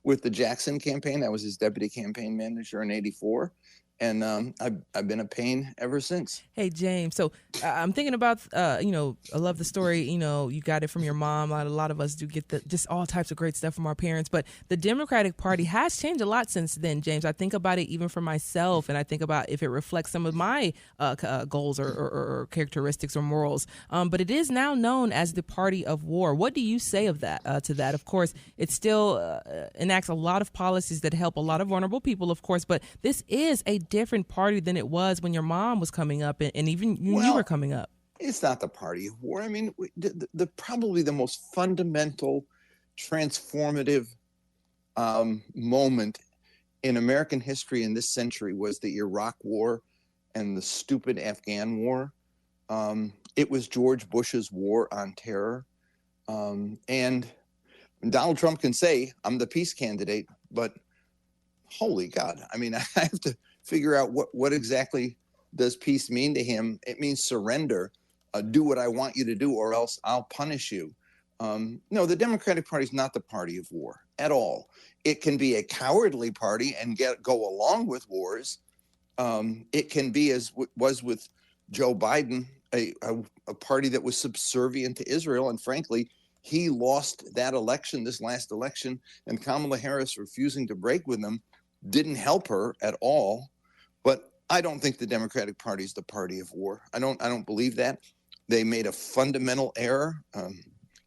with the Jackson campaign. I was his deputy campaign manager in '84. And I've been a pain ever since. Hey, James. So I'm thinking about, I love the story. You got it from your mom. A lot of us do get just all types of great stuff from our parents. But the Democratic Party has changed a lot since then, James. I think about it even for myself, and I think about if it reflects some of my goals or characteristics or morals. But it is now known as the party of war. What do you say of that? To that, of course, it still enacts a lot of policies that help a lot of vulnerable people, of course. But this is a different party than it was when your mom was coming up and even when you were coming up. It's not the party of war. I mean, the probably the most fundamental, transformative moment in American history in this century was the Iraq War and the stupid Afghan War. It was George Bush's war on terror. And Donald Trump can say, "I'm the peace candidate," but holy God, I mean, I have to figure out what exactly does peace mean to him. It means surrender. Do what I want you to do, or else I'll punish you. No, the Democratic Party is not the party of war at all. It can be a cowardly party and go along with wars. It can be, as was with Joe Biden, a party that was subservient to Israel. And frankly, he lost that election, this last election, and Kamala Harris refusing to break with him didn't help her at all. But I don't think the Democratic Party is the party of war. I don't believe that. They made a fundamental error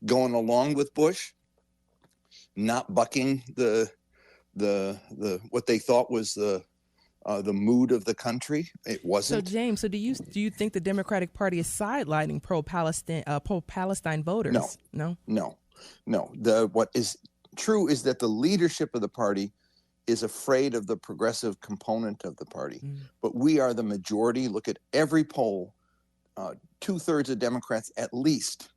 going along with Bush, not bucking the what they thought was the mood of the country. It wasn't. So James, do you think the Democratic Party is sidelining pro-Palestine voters? No. What is true is that the leadership of the party is afraid of the progressive component of the party. But we are the majority. Look at every poll. 2/3 of Democrats at least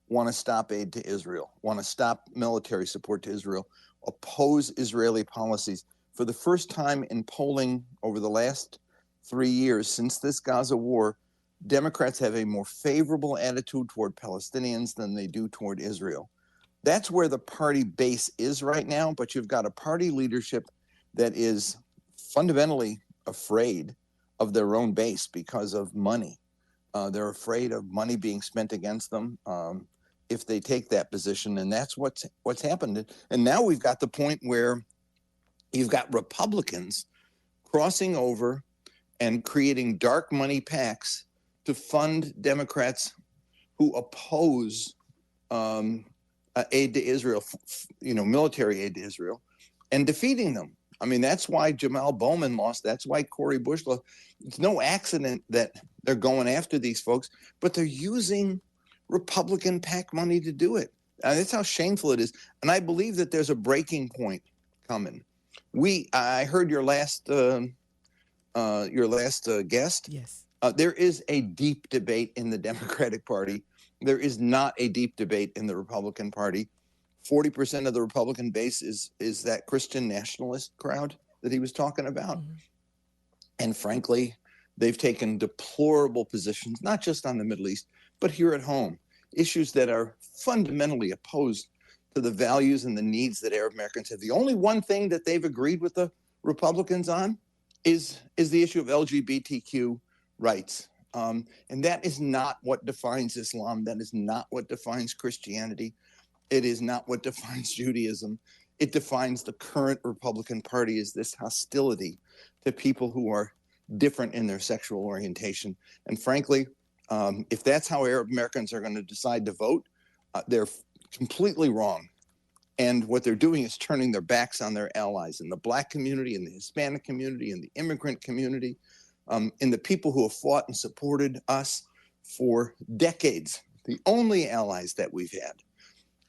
want to stop aid to Israel, want to stop military support to Israel, oppose Israeli policies. For the first time in polling over the last 3 years since this Gaza war, Democrats have a more favorable attitude toward Palestinians than they do toward Israel. That's where the party base is right now, but you've got a party leadership that is fundamentally afraid of their own base because of money. They're afraid of money being spent against them if they take that position, and that's what's happened. And now we've got the point where you've got Republicans crossing over and creating dark money PACs to fund Democrats who oppose aid to Israel, military aid to Israel, and defeating them. I mean, that's why Jamal Bowman lost. That's why Cori Bush lost. It's no accident that they're going after these folks, but they're using Republican PAC money to do it. That's how shameful it is. And I believe that there's a breaking point coming. I heard your last guest. Yes. There is a deep debate in the Democratic Party. There is not a deep debate in the Republican Party. 40% of the Republican base is that Christian nationalist crowd that he was talking about. Mm-hmm. And frankly, they've taken deplorable positions, not just on the Middle East, but here at home. Issues that are fundamentally opposed to the values and the needs that Arab Americans have. The only one thing that they've agreed with the Republicans on is the issue of LGBTQ rights. And that is not what defines Islam. That is not what defines Christianity. It is not what defines Judaism. It defines the current Republican Party as this hostility to people who are different in their sexual orientation. And frankly, if that's how Arab Americans are going to decide to vote, they're completely wrong. And what they're doing is turning their backs on their allies in the Black community, in the Hispanic community, in the immigrant community, in the people who have fought and supported us for decades, the only allies that we've had.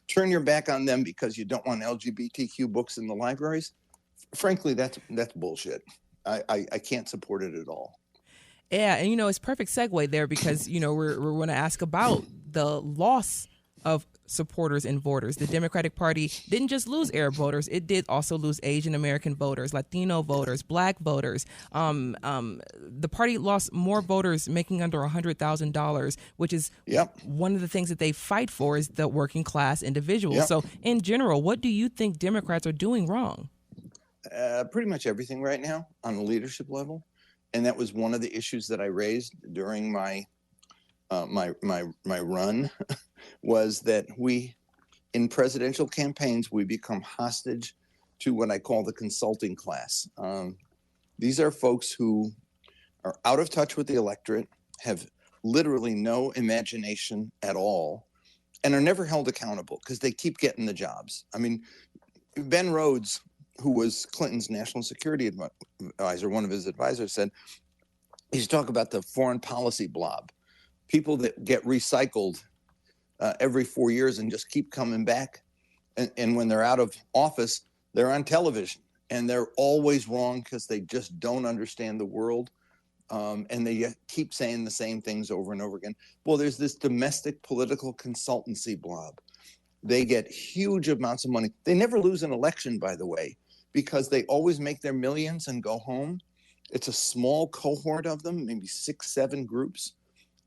Turn your back on them because you don't want LGBTQ books in the libraries. Frankly, that's bullshit. I can't support it at all. Yeah, and it's perfect segue there because we're going to ask about the loss of supporters and voters. The Democratic Party didn't just lose Arab voters; it did also lose Asian American voters, Latino voters, Black voters. The party lost more voters making under $100,000, which is one of the things that they fight for is the working class individuals. Yep. So, in general, what do you think Democrats are doing wrong? Pretty much everything right now on the leadership level. And that was one of the issues that I raised during my run was that we, in presidential campaigns, we become hostage to what I call the consulting class. These are folks who are out of touch with the electorate, have literally no imagination at all, and are never held accountable because they keep getting the jobs. I mean, Ben Rhodes, who was Clinton's national security advisor, one of his advisors said, he's talking about the foreign policy blob, people that get recycled every 4 years and just keep coming back. And when they're out of office, they're on television and they're always wrong because they just don't understand the world. And they keep saying the same things over and over again. Well, there's this domestic political consultancy blob. They get huge amounts of money. They never lose an election, by the way, because they always make their millions and go home. It's a small cohort of them, maybe 6, 7 groups.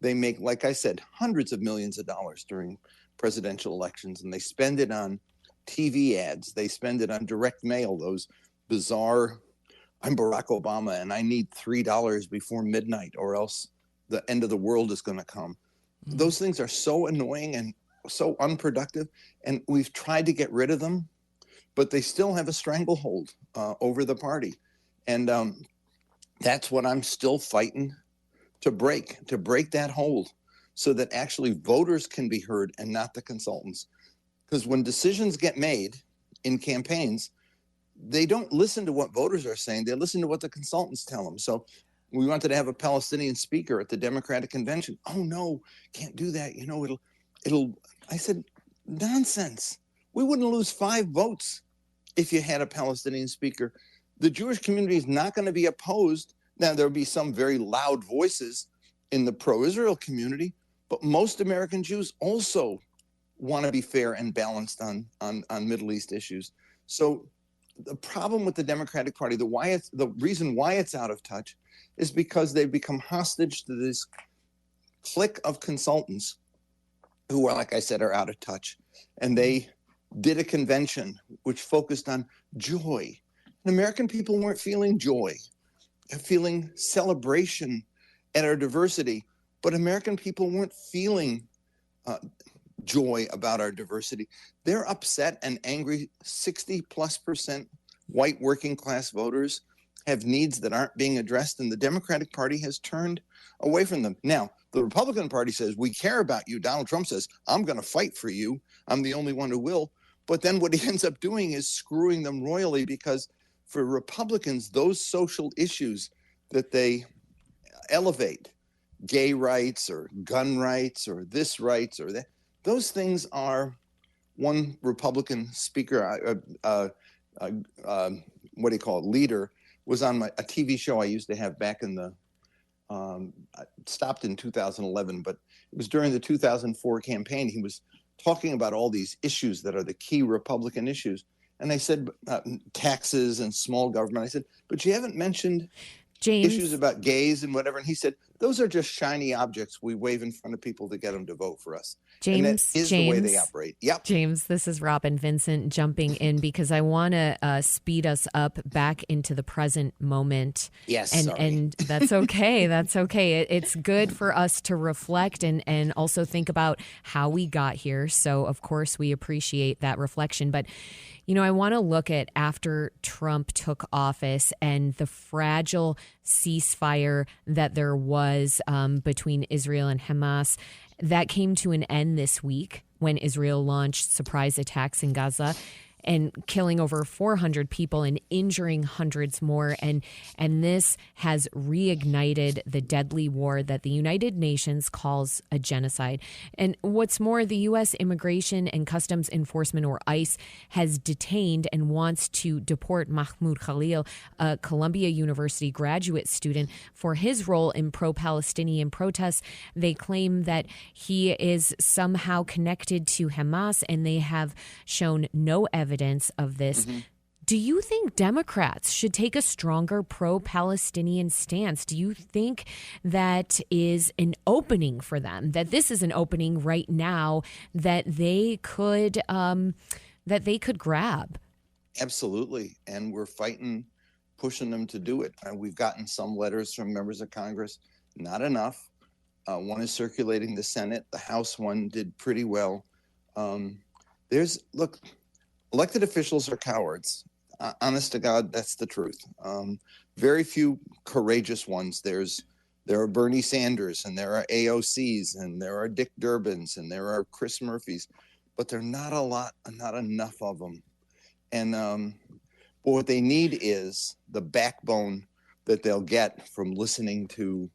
They make, like I said, hundreds of millions of dollars during presidential elections, and they spend it on TV ads. They spend it on direct mail, those bizarre, I'm Barack Obama and I need $3 before midnight or else the end of the world is going to come. Those things are so annoying and so unproductive, and we've tried to get rid of them, but they still have a stranglehold over the party. And that's what I'm still fighting to break that hold so that actually voters can be heard and not the consultants. Because when decisions get made in campaigns, they don't listen to what voters are saying. They listen to what the consultants tell them. So we wanted to have a Palestinian speaker at the Democratic convention. Oh no, can't do that. You know, I said, nonsense. We wouldn't lose 5 votes if you had a Palestinian speaker. The Jewish community is not going to be opposed. Now, there'll be some very loud voices in the pro-Israel community, but most American Jews also want to be fair and balanced on Middle East issues. So the problem with the Democratic Party, the reason why it's out of touch is because they've become hostage to this clique of consultants who are, like I said, are out of touch. And they did a convention which focused on joy. And American people weren't feeling joy. They're feeling celebration at our diversity. But American people weren't feeling joy about our diversity. They're upset and angry. 60+% white working class voters have needs that aren't being addressed, and the Democratic Party has turned away from them. Now, the Republican Party says, we care about you. Donald Trump says, I'm going to fight for you. I'm the only one who will. But then what he ends up doing is screwing them royally, because for Republicans, those social issues that they elevate, gay rights or gun rights or this rights or that, those things are, one Republican speaker, leader, was on a TV show I used to have back in the, stopped in 2011, but it was during the 2004 campaign. He was talking about all these issues that are the key Republican issues. And I said, taxes and small government. I said, but you haven't mentioned issues about gays and whatever. And he said, those are just shiny objects we wave in front of people to get them to vote for us. And that is the way they operate. Yep. James, this is Robin Vincent jumping in because I want to speed us up back into the present moment. Yes, and that's okay. That's okay. It's good for us to reflect and also think about how we got here. So, of course, we appreciate that reflection. But you know, I want to look at after Trump took office and the fragile ceasefire that there was between Israel and Hamas. That came to an end this week when Israel launched surprise attacks in Gaza and killing over 400 people and injuring hundreds more. And this has reignited the deadly war that the United Nations calls a genocide. And what's more, the U.S. Immigration and Customs Enforcement, or ICE, has detained and wants to deport Mahmoud Khalil, a Columbia University graduate student, for his role in pro-Palestinian protests. They claim that he is somehow connected to Hamas, and they have shown no evidence of this. Mm-hmm. Do you think Democrats should take a stronger pro-Palestinian stance? Do you think that is an opening for them, that this is an opening right now that they could grab? Absolutely. And we're pushing them to do it. We've gotten some letters from members of Congress, not enough. One is circulating the Senate. The House one did pretty well. Elected officials are cowards. Honest to God, that's the truth. Very few courageous ones. There are Bernie Sanders, and there are AOCs, and there are Dick Durbins, and there are Chris Murphys, but there are not enough of them. And what they need is the backbone that they'll get from listening to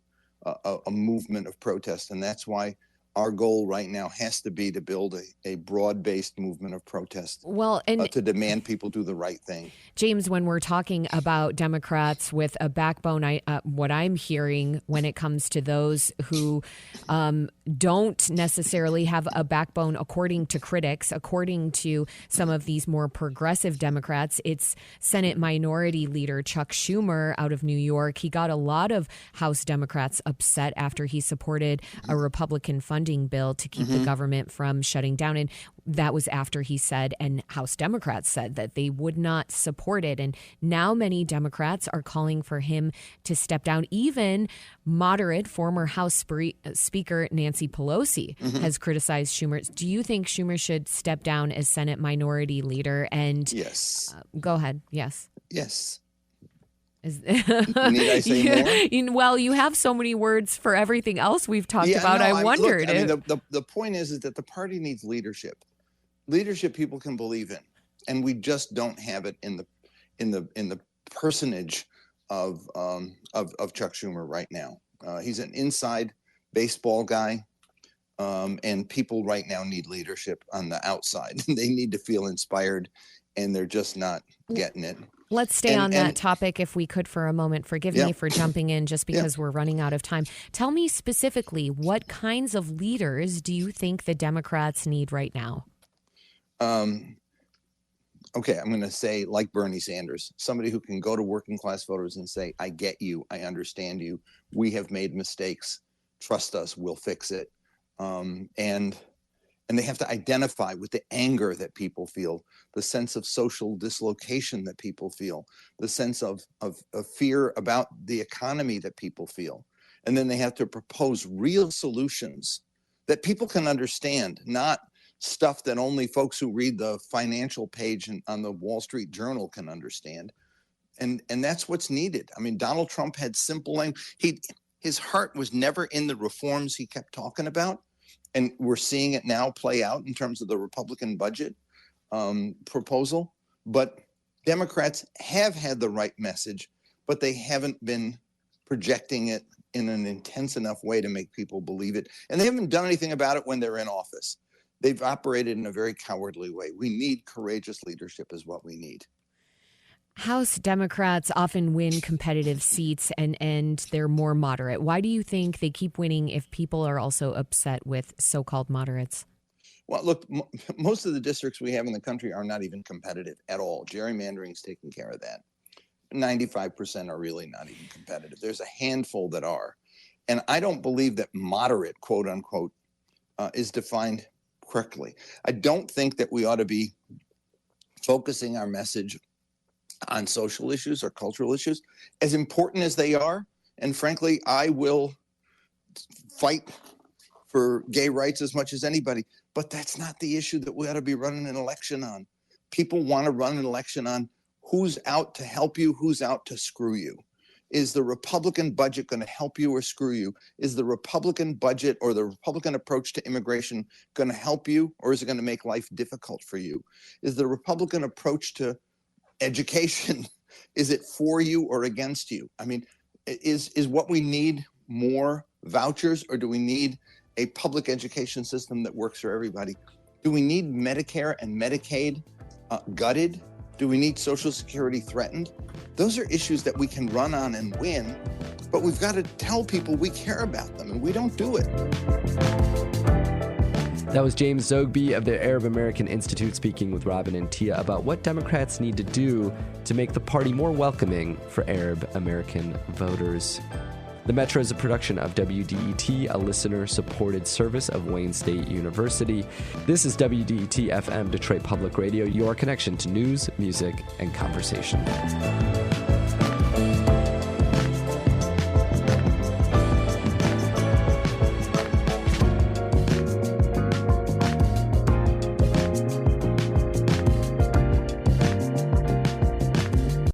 a movement of protest, and that's why our goal right now has to be to build a broad-based movement of protest. Well, and to demand people do the right thing. James, when we're talking about Democrats with a backbone, what I'm hearing when it comes to those who don't necessarily have a backbone, according to critics, according to some of these more progressive Democrats, it's Senate Minority Leader Chuck Schumer out of New York. He got a lot of House Democrats upset after he supported a Republican-funded funding bill to keep the government from shutting down. And that was after he said, and House Democrats said, that they would not support it. And now many Democrats are calling for him to step down. Even moderate former House Speaker Nancy Pelosi has criticized Schumer. Do you think Schumer should step down as Senate Minority Leader? And yes. Go ahead. Yes. Yes. Need I say more? Well, you have so many words for everything else we've talked about. No, I wondered. The point is that the party needs leadership. Leadership people can believe in, and we just don't have it in the personage of Chuck Schumer right now. He's an inside baseball guy, and people right now need leadership on the outside. They need to feel inspired, and they're just not getting it. Let's stay on that topic if we could for a moment. Forgive me for jumping in just because we're running out of time. Tell me specifically, what kinds of leaders do you think the Democrats need right now? Okay, I'm going to say like Bernie Sanders, somebody who can go to working class voters and say, I get you, I understand you, we have made mistakes, trust us, we'll fix it. And they have to identify with the anger that people feel, the sense of social dislocation that people feel, the sense of fear about the economy that people feel. And then they have to propose real solutions that people can understand, not stuff that only folks who read the financial page on the Wall Street Journal can understand. And that's what's needed. I mean, Donald Trump had simple language. His heart was never in the reforms he kept talking about. And we're seeing it now play out in terms of the Republican budget proposal. But Democrats have had the right message, but they haven't been projecting it in an intense enough way to make people believe it. And they haven't done anything about it when they're in office. They've operated in a very cowardly way. We need courageous leadership is what we need. House Democrats often win competitive seats and they're more moderate. Why do you think they keep winning if people are also upset with so-called moderates? Well, look, most of the districts we have in the country are not even competitive at all. Gerrymandering's taking care of that. 95% are really not even competitive. There's a handful that are. And I don't believe that moderate, quote unquote, is defined correctly. I don't think that we ought to be focusing our message on social issues or cultural issues, as important as they are. And frankly, I will fight for gay rights as much as anybody, but that's not the issue that we ought to be running an election on. People want to run an election on who's out to help you, who's out to screw you. Is the Republican budget going to help you or screw you? Is the Republican budget or the Republican approach to immigration going to help you, or is it going to make life difficult for you? Is the Republican approach to education, is it for you or against you? I mean, is what we need more vouchers, or do we need a public education system that works for everybody? Do we need Medicare and Medicaid gutted? Do we need Social Security threatened? Those are issues that we can run on and win, but we've got to tell people we care about them, and we don't do it. That was James Zogby of the Arab American Institute speaking with Robin and Tia about what Democrats need to do to make the party more welcoming for Arab American voters. The Metro is a production of WDET, a listener-supported service of Wayne State University. This is WDET-FM, Detroit Public Radio, your connection to news, music, and conversation.